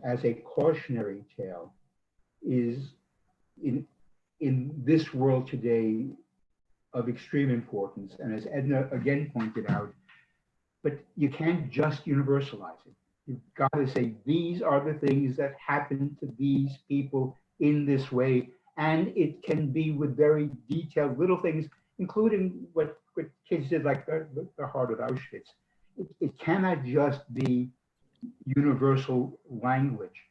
as a cautionary tale is in this world today of extreme importance. And as Edna again pointed out, but you can't just universalize it. You've got to say, these are the things that happen to these people in this way. And it can be with very detailed little things, including what kids did, like the heart of Auschwitz. It cannot just be universal language.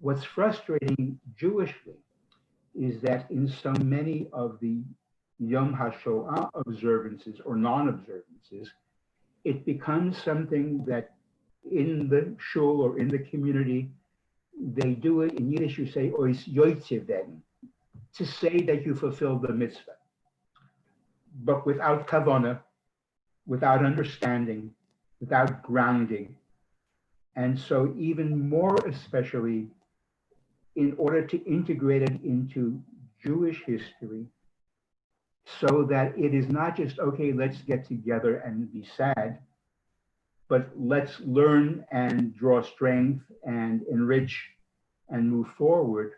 What's frustrating Jewishly is that in so many of the Yom HaShoah observances or non-observances, it becomes something that in the shul or in the community, they do it in Yiddish, you say, ois yoitze werden, to say that you fulfilled the mitzvah, but without kavanah, without understanding, without grounding. And so even more especially, in order to integrate it into Jewish history, so that it is not just, okay, let's get together and be sad, but let's learn and draw strength and enrich and move forward.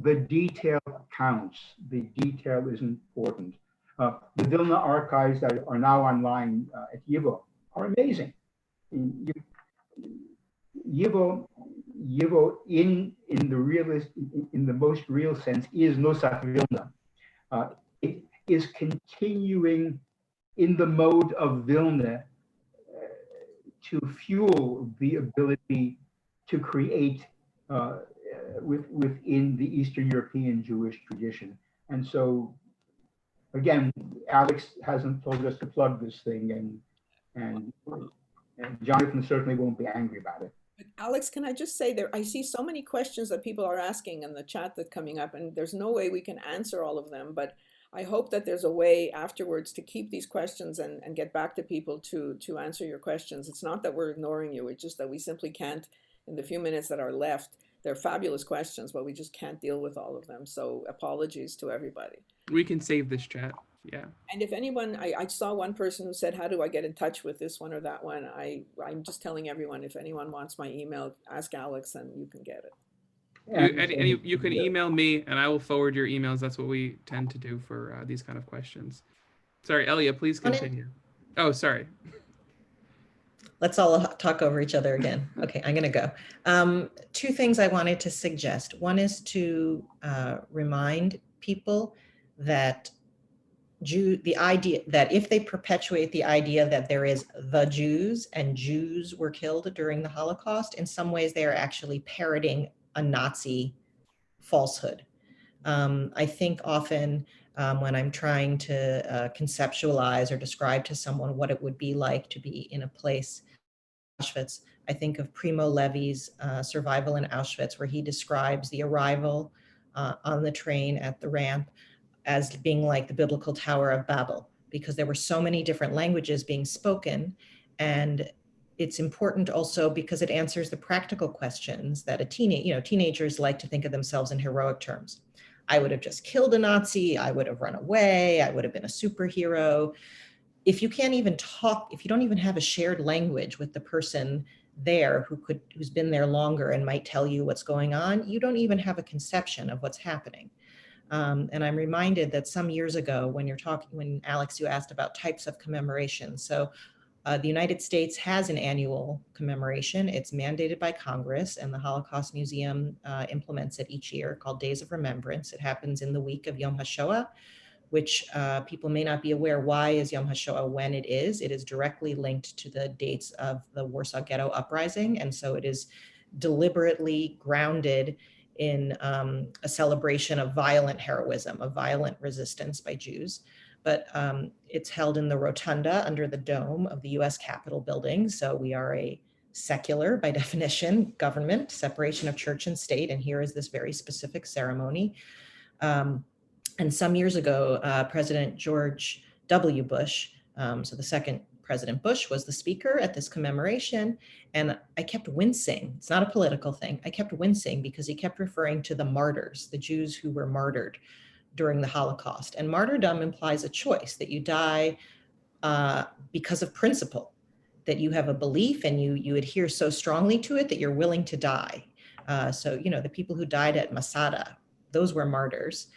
The detail counts. The detail is important. The Vilna archives that are now online at YIVO are amazing. YIVO in the most real sense is Nusakh Vilna. It is continuing in the mode of Vilna to fuel the ability to create within the Eastern European Jewish tradition. And so, again, Alex hasn't told us to plug this thing, and Jonathan certainly won't be angry about it. Alex, can I just say there, I see so many questions that people are asking in the chat that's coming up, and there's no way we can answer all of them, but I hope that there's a way afterwards to keep these questions and get back to people to answer your questions. It's not that we're ignoring you, it's just that we simply can't, in the few minutes that are left. They're fabulous questions, but we just can't deal with all of them. So apologies to everybody. We can save this chat. Yeah. And if anyone, I saw one person who said, how do I get in touch with this one or that one? I'm just telling everyone, if anyone wants my email, ask Alex and you can get it. You can email me and I will forward your emails. That's what we tend to do for these kind of questions. Sorry, Elye, please continue. Oh, sorry. Let's all talk over each other again. Okay, I'm gonna go. Two things I wanted to suggest. One is to remind people that the idea that if they perpetuate the idea that there is the Jews and Jews were killed during the Holocaust, in some ways they are actually parroting a Nazi falsehood. I think often when I'm trying to conceptualize or describe to someone what it would be like to be in a place, Auschwitz, I think of Primo Levi's Survival in Auschwitz, where he describes the arrival on the train at the ramp as being like the biblical Tower of Babel, because there were so many different languages being spoken. And it's important also because it answers the practical questions that teenagers like to think of themselves in heroic terms. I would have just killed a Nazi, I would have run away, I would have been a superhero. If you can't even talk, if you don't even have a shared language with the person there who's been there longer and might tell you what's going on, you don't even have a conception of what's happening. And I'm reminded that some years ago when Alex, you asked about types of commemoration. So the United States has an annual commemoration. It's mandated by Congress, and the Holocaust Museum implements it each year, called Days of Remembrance. It happens in the week of Yom HaShoah, which people may not be aware. Why is Yom HaShoah when it is? It is directly linked to the dates of the Warsaw Ghetto Uprising. And so it is deliberately grounded in a celebration of violent heroism, of violent resistance by Jews. But it's held in the rotunda under the dome of the US Capitol building. So we are a secular, by definition, government, separation of church and state. And here is this very specific ceremony. And some years ago, President George W. Bush, so the second President Bush, was the speaker at this commemoration. And I kept wincing. It's not a political thing. I kept wincing because he kept referring to the martyrs, the Jews who were martyred during the Holocaust. And martyrdom implies a choice, that you die because of principle, that you have a belief and you adhere so strongly to it that you're willing to die. So, the people who died at Masada, those were martyrs.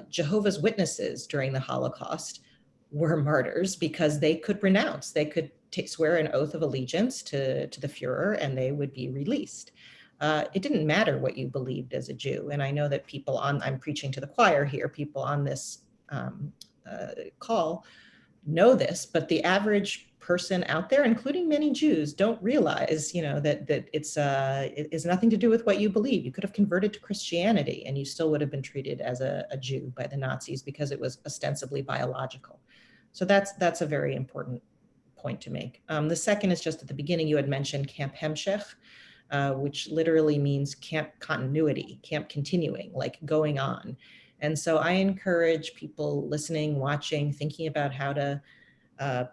Jehovah's Witnesses during the Holocaust were martyrs because they could renounce, they could swear an oath of allegiance to the Fuhrer and they would be released. It didn't matter what you believed as a Jew. And I know that people I'm preaching to the choir here, people on this call know this, but the average person out there, including many Jews, don't realize, that it is nothing to do with what you believe. You could have converted to Christianity and you still would have been treated as a Jew by the Nazis because it was ostensibly biological. So that's a very important point to make. The second is just at the beginning, you had mentioned Camp Hemshech, which literally means camp continuity, camp continuing, like going on. And so I encourage people listening, watching, thinking about how to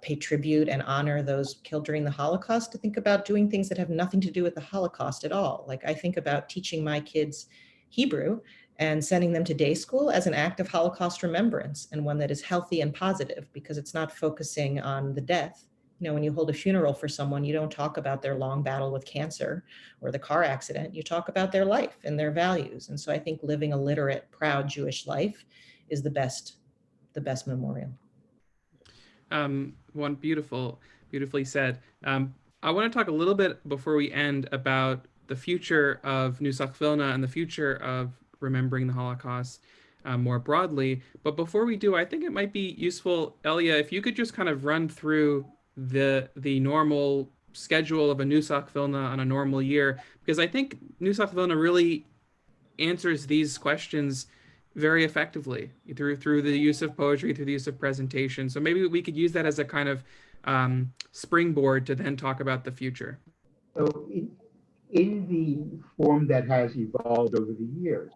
pay tribute and honor those killed during the Holocaust, to think about doing things that have nothing to do with the Holocaust at all. Like I think about teaching my kids Hebrew and sending them to day school as an act of Holocaust remembrance, and one that is healthy and positive because it's not focusing on the death. When you hold a funeral for someone, you don't talk about their long battle with cancer or the car accident. You talk about their life and their values. And so I think living a literate, proud Jewish life is the best memorial. One beautifully said. I want to talk a little bit before we end about the future of Nusakh Vilna and the future of remembering the Holocaust more broadly. But before we do, I think it might be useful, Elye, if you could just kind of run through the normal schedule of a Nusakh Vilna on a normal year, because I think Nusakh Vilna really answers these questions very effectively through the use of poetry, through the use of presentation. So maybe we could use that as a kind of springboard to then talk about the future. So in the form that has evolved over the years,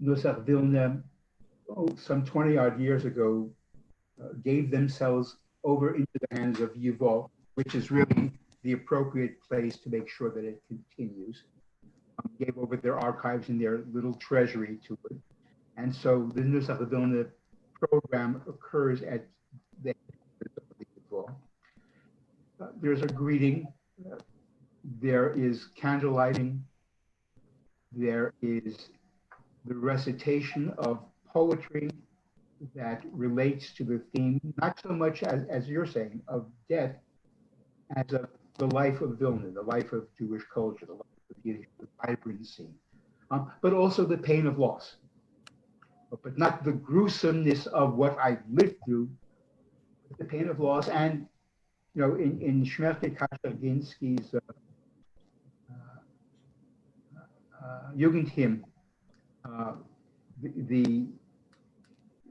Nusakh Vilna, some 20 odd years ago, gave themselves over into the hands of YIVO, which is really the appropriate place to make sure that it continues. Gave over their archives and their little treasury to it. And so the Nusakh Vilna program occurs at the YIVO. There's a greeting, there is candlelighting, there is the recitation of poetry that relates to the theme, not so much as you're saying, of death, as of the life of Vilna, the life of Jewish culture, the life of Yiddish, the vibrancy, but also the pain of loss, but not the gruesomeness of what I've lived through, but the pain of loss. And in Shmerke Kasherginsky's Jugend hymn,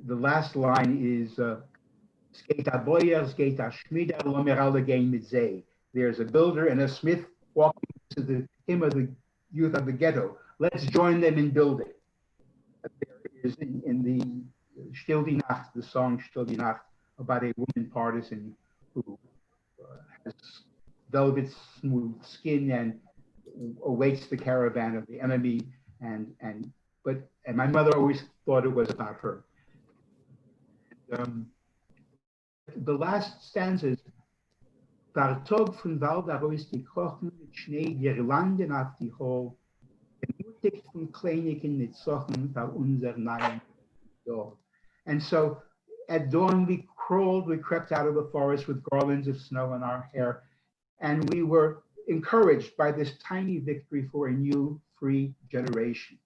the last line is Sketa boyer, sketa schmieder, lomerale gain mit zeh. There's a builder and a smith walking to the hymn of the youth of the ghetto. Let's join them in building. There is in the Still die Nacht, the song Still die Nacht, about a woman partisan who has velvet smooth skin and awaits the caravan of the enemy. And my mother always thought it was about her. The last stanza is Vartog von Waldarois gekrochen mit Schnee Girlanden auf die Hol, gemutigt von Kleinigen mit Sochen par unser neuen Dorf. And so at dawn we crept out of the forest with garlands of snow in our hair, and we were encouraged by this tiny victory for a new, free generation.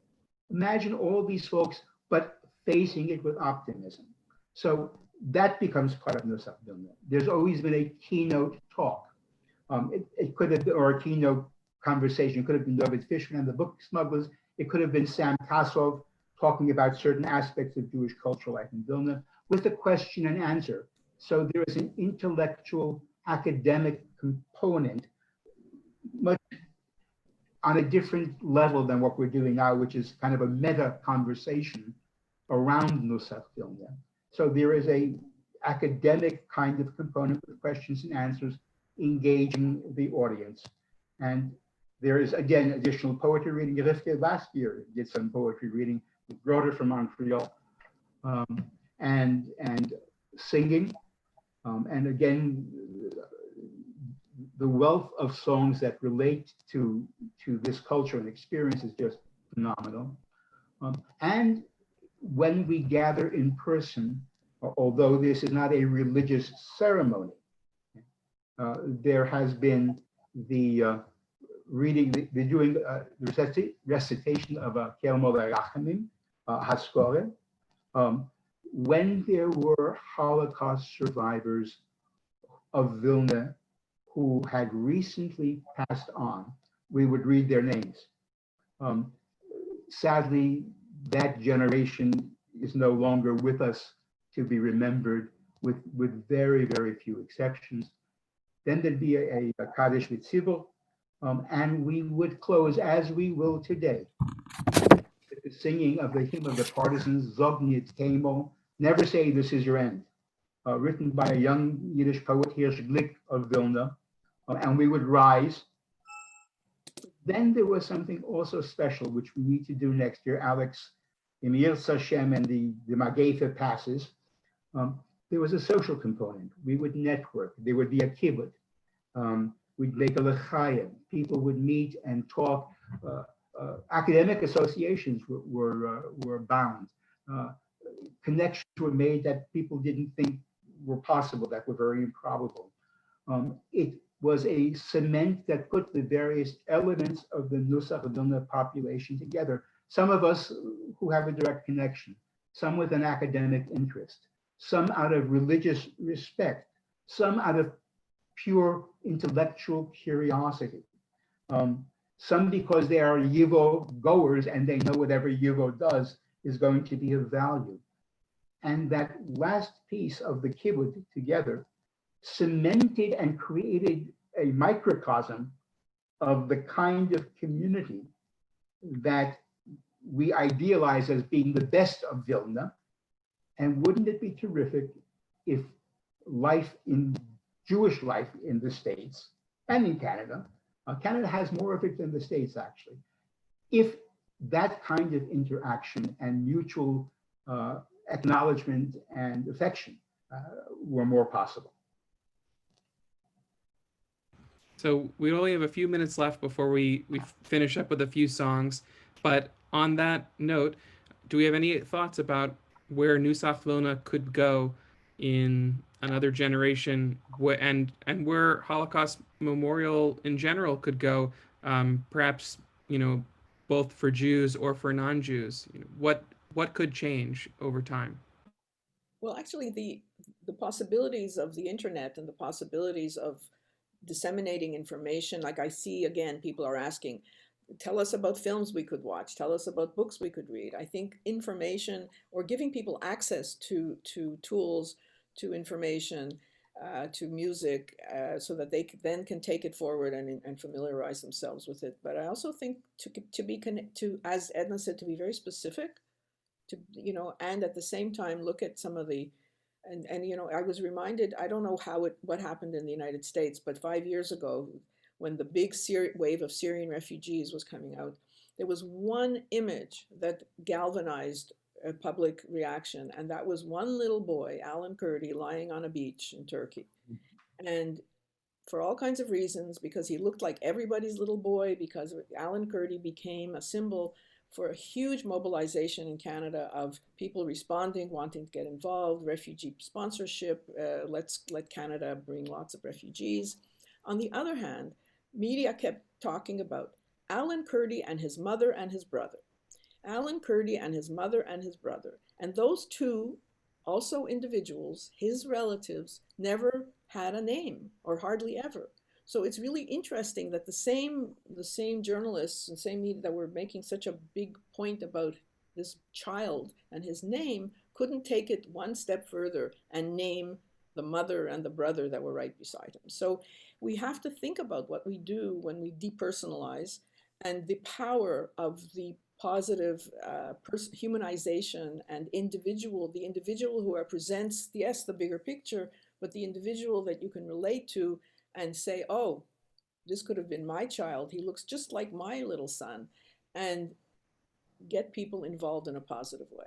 Imagine all these folks, but facing it with optimism. So that becomes part of Nusakh Vilna. There's always been a keynote talk. It could have been, or a keynote conversation. It could have been David Fishman and the Book Smugglers. It could have been Sam Kasov talking about certain aspects of Jewish cultural life in Vilna with a question and answer. So there is an intellectual, academic component, much on a different level than what we're doing now, which is kind of a meta conversation around Nusakh Vilna. So there is a academic kind of component with questions and answers engaging the audience. And there is, again, additional poetry reading. Rivka last year did some poetry reading with Broder from Montreal, and singing. And again, the wealth of songs that relate to this culture and experience is just phenomenal. And when we gather in person, although this is not a religious ceremony, there has been the reading, the doing the recitation of Kelmol Rachamim, Haskore. When there were Holocaust survivors of Vilna who had recently passed on, we would read their names. Sadly, that generation is no longer with us to be remembered, with very, very few exceptions. Then there'd be a Kaddish Mitzvah, and we would close, as we will today, with the singing of the hymn of the partisans, Zog Nit Kemo, Never Say This Is Your End, written by a young Yiddish poet, Hirsch Glick of Vilna, and we would rise. Then there was something also special, which we need to do next year, Alex, in Yirtz Hashem and the Magefa passes. There was a social component. We would network. There would be a kibbutz. We'd make a lechayim. People would meet and talk. Academic associations were bound. Connections were made that people didn't think were possible, that were very improbable. It was a cement that put the various elements of the Nusakh Vilna population together. Some of us who have a direct connection, some with an academic interest, some out of religious respect, some out of pure intellectual curiosity, some because they are YIVO goers and they know whatever YIVO does is going to be of value. And that last piece of the kibbutz together cemented and created a microcosm of the kind of community that we idealize as being the best of Vilna. And wouldn't it be terrific if life in Jewish life in the States and in Canada, Canada has more of it than the States actually, if that kind of interaction and mutual acknowledgement and affection were more possible. So we only have a few minutes left before we finish up with a few songs. But on that note, do we have any thoughts about where Nusakh Vilna could go in another generation, and where Holocaust Memorial in general could go, perhaps, both for Jews or for non-Jews? What could change over time? Well, actually, the possibilities of the internet and the possibilities of disseminating information, like I see, again, people are asking, tell us about films we could watch, tell us about books we could read. I think information, or giving people access to tools, to information, to music, so that they then can take it forward and familiarize themselves with it. But I also think to as Edna said, to be very specific, and at the same time look at some of the, and I was reminded, I don't know what happened in the United States, but 5 years ago, when the big wave of Syrian refugees was coming out, there was one image that galvanized a public reaction, and that was one little boy, Alan Kurdi, lying on a beach in Turkey. And for all kinds of reasons, because he looked like everybody's little boy, because Alan Kurdi became a symbol for a huge mobilization in Canada of people responding, wanting to get involved, refugee sponsorship, let's let Canada bring lots of refugees. On the other hand, media kept talking about Alan Kurdi and his mother and his brother. Alan Kurdi and his mother and his brother. And those two, also individuals, his relatives, never had a name, or hardly ever. So it's really interesting that the same journalists and same media that were making such a big point about this child and his name couldn't take it one step further and name the mother and the brother that were right beside him. So we have to think about what we do when we depersonalize, and the power of the positive humanization and the individual who represents, yes, the bigger picture, but the individual that you can relate to and say, oh, this could have been my child. He looks just like my little son, and get people involved in a positive way.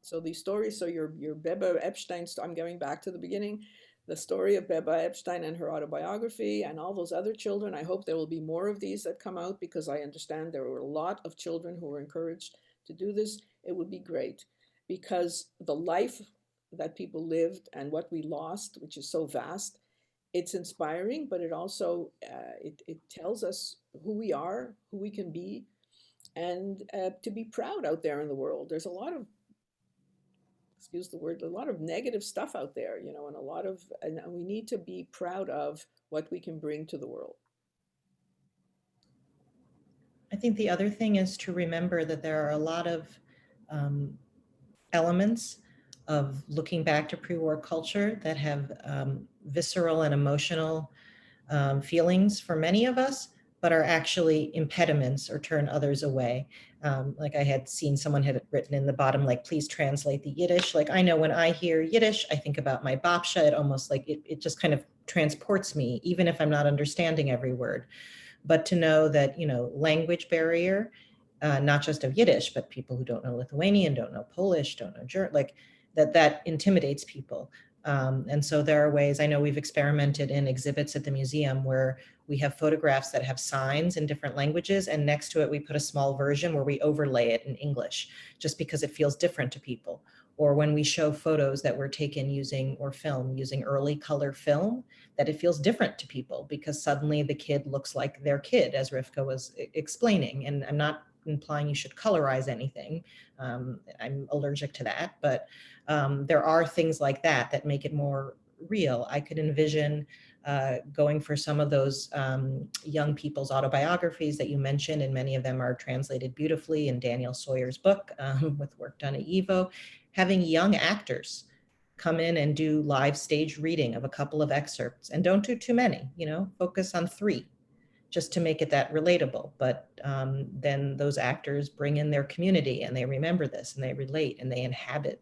So these stories, so your Bebe Epstein, I'm going back to the beginning, the story of Beba Epstein and her autobiography and all those other children. I hope there will be more of these that come out, because I understand there were a lot of children who were encouraged to do this. It would be great, because the life that people lived and what we lost, which is so vast, it's inspiring, but it also it tells us who we are, who we can be, and to be proud out there in the world. There's a lot of, excuse the word, a lot of negative stuff out there, you know, and and we need to be proud of what we can bring to the world. I think the other thing is to remember that there are a lot of elements of looking back to pre-war culture that have visceral and emotional feelings for many of us, but are actually impediments or turn others away. Like I had seen someone had written in the bottom, like, please translate the Yiddish. Like, I know when I hear Yiddish, I think about my babsha. It almost like, it just kind of transports me, even if I'm not understanding every word. But to know that, you know, language barrier, not just of Yiddish, but people who don't know Lithuanian, don't know Polish, don't know German, like that intimidates people. And so there are ways, I know we've experimented in exhibits at the museum where we have photographs that have signs in different languages, and next to it we put a small version where we overlay it in English, just because it feels different to people. Or when we show photos that were taken using, or film using early color film, that it feels different to people because suddenly the kid looks like their kid, as Rivka was explaining. And I'm not implying you should colorize anything. I'm allergic to that, but there are things like that that make it more real. I could envision going for some of those young people's autobiographies that you mentioned, and many of them are translated beautifully in Daniel Sawyer's book with work done at YIVO, having young actors come in and do live stage reading of a couple of excerpts, and don't do too many, you know, focus on 3, just to make it that relatable. But then those actors bring in their community and they remember this and they relate and they inhabit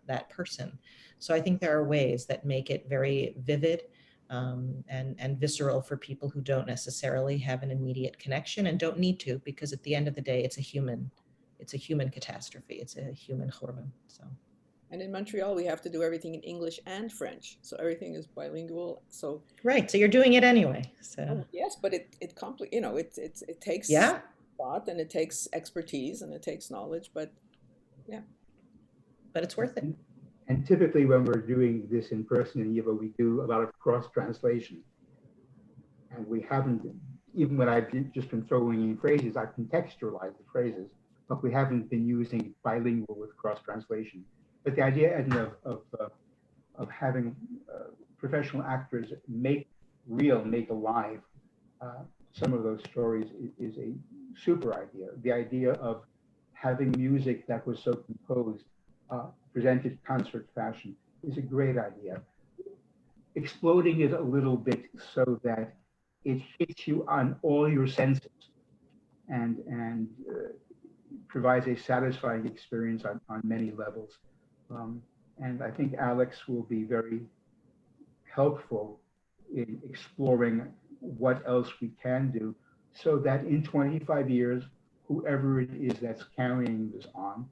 that person. So I think there are ways that make it very vivid and visceral for people who don't necessarily have an immediate connection and don't need to, because at the end of the day, it's a human catastrophe. It's a human churban. So. And in Montreal, we have to do everything in English and French, so everything is bilingual. So right, so you're doing it anyway. So yes, but it you know, it takes thought, and it takes expertise, and it takes knowledge, but yeah. But it's worth it. And typically when we're doing this in person in YIVO, we do a lot of cross-translation. And we haven't, even when I've just been throwing in phrases, I've contextualized the phrases, but we haven't been using bilingual with cross-translation. But the idea, Edna, of having professional actors make alive some of those stories is a super idea. The idea of having music that was so composed, presented concert fashion, is a great idea. Exploding it a little bit so that it hits you on all your senses and provides a satisfying experience on many levels. And I think Alex will be very helpful in exploring what else we can do, so that in 25 years, whoever it is that's carrying this on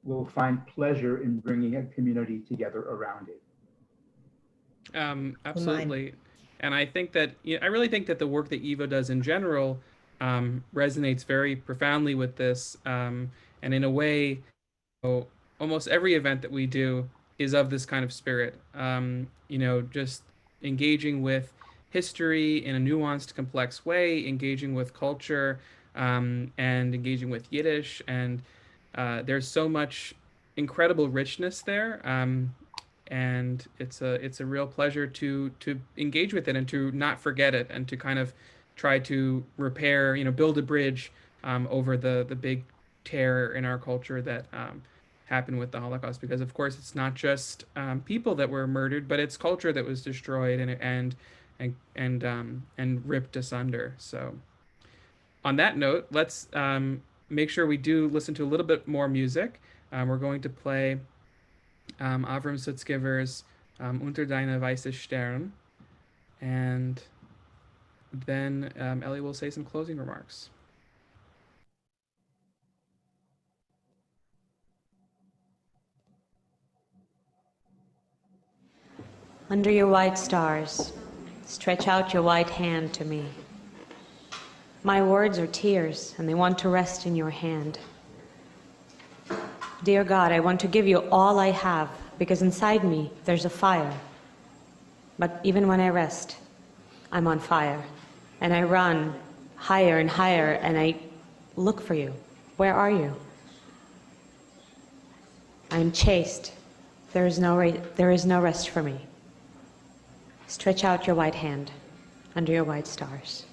will find pleasure in bringing a community together around it. Absolutely. And I think that, I really think that the work that YIVO does in general resonates very profoundly with this. And in a way, almost every event that we do is of this kind of spirit. Just engaging with history in a nuanced, complex way, engaging with culture, and engaging with Yiddish. And there's so much incredible richness there. And it's a real pleasure to engage with it and to not forget it, and to kind of try to repair, build a bridge over the big tear in our culture that happened with the Holocaust. Because of course it's not just people that were murdered, but it's culture that was destroyed and ripped asunder. So on that note, let's make sure we do listen to a little bit more music. We're going to play Avram Sutzkever's Unter deine weiße Stern, and then Ellie will say some closing remarks. Under your white stars, stretch out your white hand to me. My words are tears, and they want to rest in your hand. Dear God, I want to give you all I have, because inside me there's a fire. But even when I rest, I'm on fire. And I run higher and higher, and I look for you. Where are you? I'm chased. There is no rest for me. Stretch out your white hand under your white stars.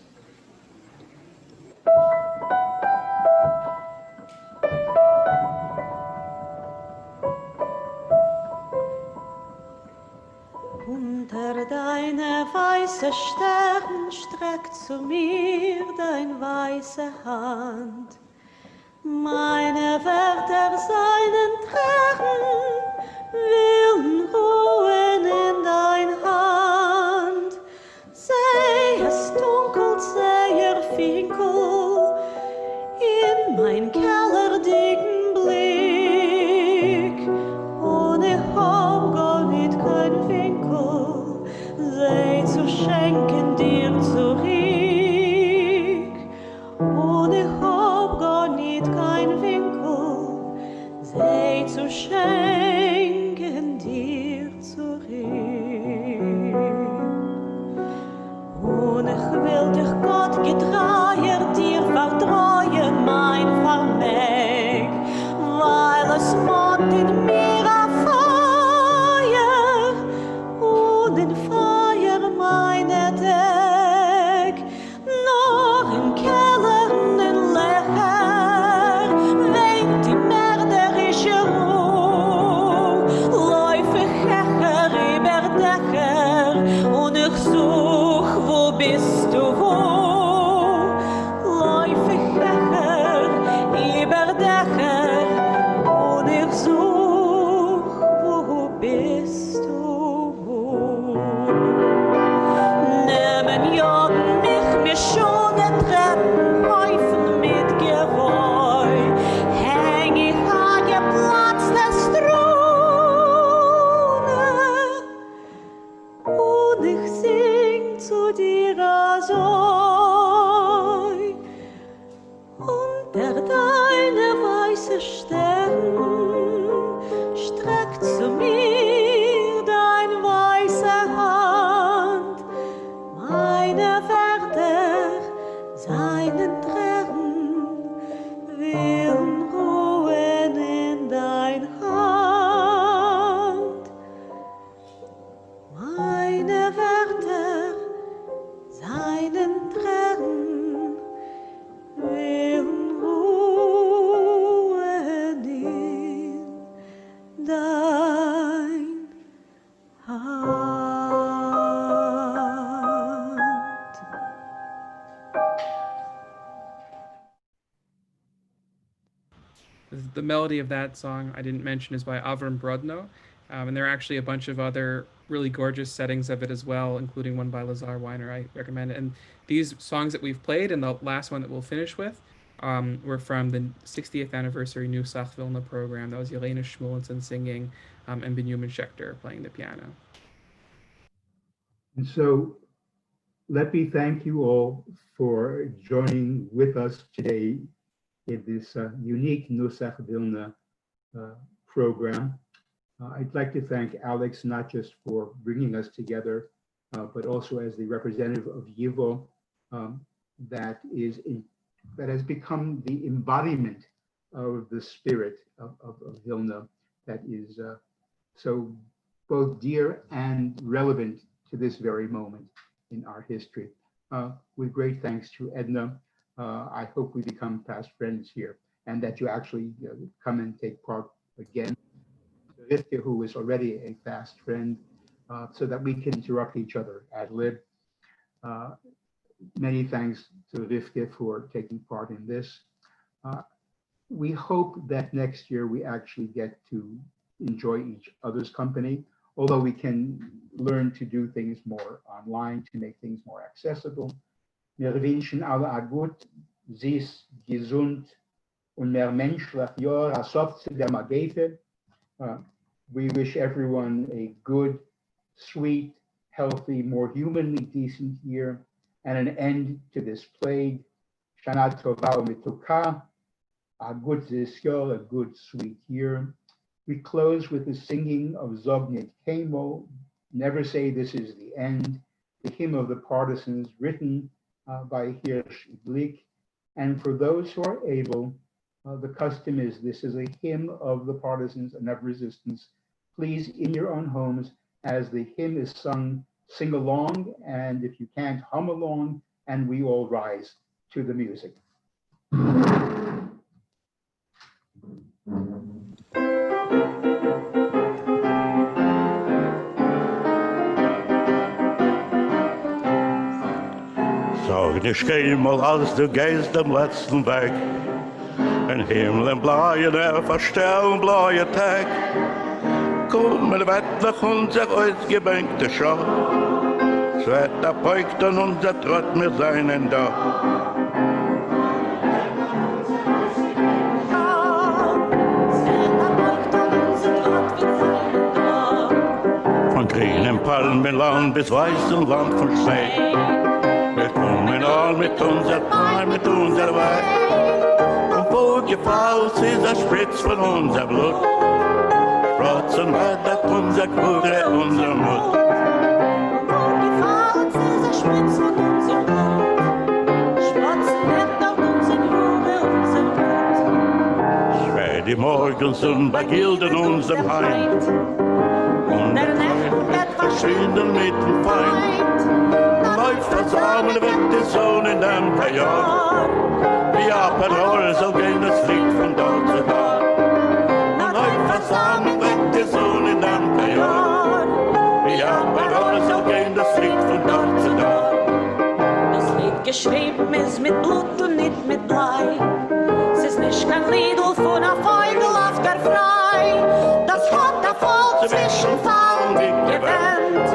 Unter deine weiße Stern streckt zu mir dein weiße Hand. Meine Wörter seinen Tränen willen ruhen in dein Hand. Sei es dunkelt, sehr finkel, in mein kellerdicken Blick. Ohne Hab gar nicht kein Winkel, sei zu schenken dir zurück. Ohne Hab gar nicht kein Winkel, sei zu schenken dir zurück. Und ich will dich Gott getreier dir verdreuen mein Vermeck, weil es mond in mir a Feuer und in Feuer meine Deck. Noch im Keller in Lecher weht die mörderische Ruhe. Läufe Hecher über Dächer und ich such, wo bist du, wo? Läufe Hecher über Dächer und ich such, wo bist du, wo? Nehmen Juden mich schon Treppen häufen mit Gewoi. Häng ich an geplatzte Strune und ich sing zu dir so. Unter deine weiße Stern streckt zu mir dein weiße Hand. Meine Wörter, seinen Tränen, willen ruhen in dein Hand. Meine Wörter, seinen Tränen, willen ruhen in dein Hand. The melody of that song I didn't mention is by Avram Brodno, and there are actually a bunch of other really gorgeous settings of it as well, including one by Lazar Weiner. I recommend it. And these songs that we've played, and the last one that we'll finish with, were from the 60th anniversary Nusakh Vilna program. That was Yelena Shmulinson singing, and Benjamin Schechter playing the piano. And so let me thank you all for joining with us today in this unique Nusakh Vilna program. I'd like to thank Alex, not just for bringing us together, but also as the representative of YIVO that has become the embodiment of the spirit of Vilna that is so both dear and relevant to this very moment in our history. With great thanks to Edna, I hope we become fast friends here and that you actually come and take part again. Rivka, who is already a fast friend, so that we can interrupt each other ad lib. Many thanks to Rivka for taking part in this. We hope that next year we actually get to enjoy each other's company, although we can learn to do things more online to make things more accessible. Wir wünschen alle a gut, sis, gesund und mehr menschlich Jahr a soft der Magete. We wish everyone a good, sweet, healthy, more humanly decent year, and an end to this plague. Shana Tova U'Metuka, a good Zizkor, a good sweet year. We close with the singing of Zognit Kemo, Never Say This Is the End, the hymn of the partisans written by Hirsch Iblik. And for those who are able, the custom is this is a hymn of the partisans and of resistance. Please, in your own homes, as the hymn is sung, sing along, and if you can't, hum along, and we all rise to the music. Sag nicht keinmal, als du gehst am letzten Weg. Ein Himmel im blauen, verstellen blauen Tag. Komm, wettlich unser ausgebänkte Schau. Es wird erbeugt an unser Trott, wir seien da. Von grünem Palmenland bis weißem Land von Schnee. Wir kommen all mit unser Paar, mit unser Weg. Und wo gefällt ist der Spritz von unser Blut. Sprotzen wettert unser Kugel, unser Mut. Wo gefällt ist der Spritz von unser Blut. Sprotzen wettert unser Kugel, unser Mut. Schwer die Morgensonne bei Gilden unserem Heim. Und der Nacht verschwinden mit dem Feind. Läuft versammeln wird die Sonne in dem Jahr. Wie Aperol so gehen das Licht von dort zu da. Läuft versammeln wird die Sonne in dem Jahr. Wie Aperol so gehen das Licht von dort zu da. Das Lied geschrieben ist mit Blut und nicht mit Blei. Es ist nicht kein Liedl von einer Feigl auf der Frei. Das hat der Volk zwischen Fall gewähnt.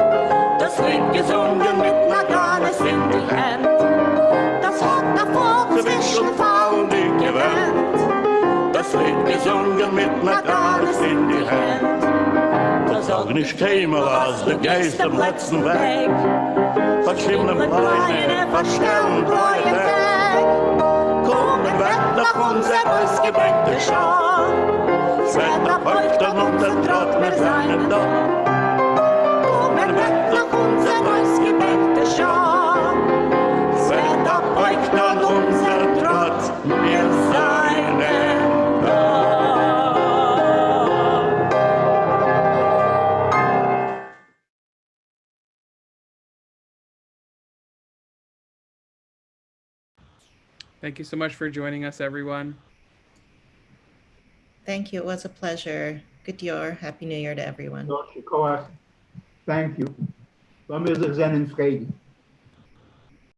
Das Lied gesungen mit Naganes in die Hand. Das hat der Volk zwischen Fall gewähnt. Das Lied gesungen mit Naganes in die Hand. Sag nicht keinmal, als du gehst am letzten Weg. Verschimmlen Beine, verstellen blauen Tag. Kommen weg nach unser ausgebänkte Schau. Es wird erbeugt an unser Trott, wir seien da. Kommen weg nach unser ausgebänkte Schau. Es wird erbeugt an unser Trott, wir seien da. Thank you so much for joining us, everyone. Thank you. It was a pleasure. Good year. Happy New Year to everyone. Thank you. Lassen wir sich sehen in Frieden.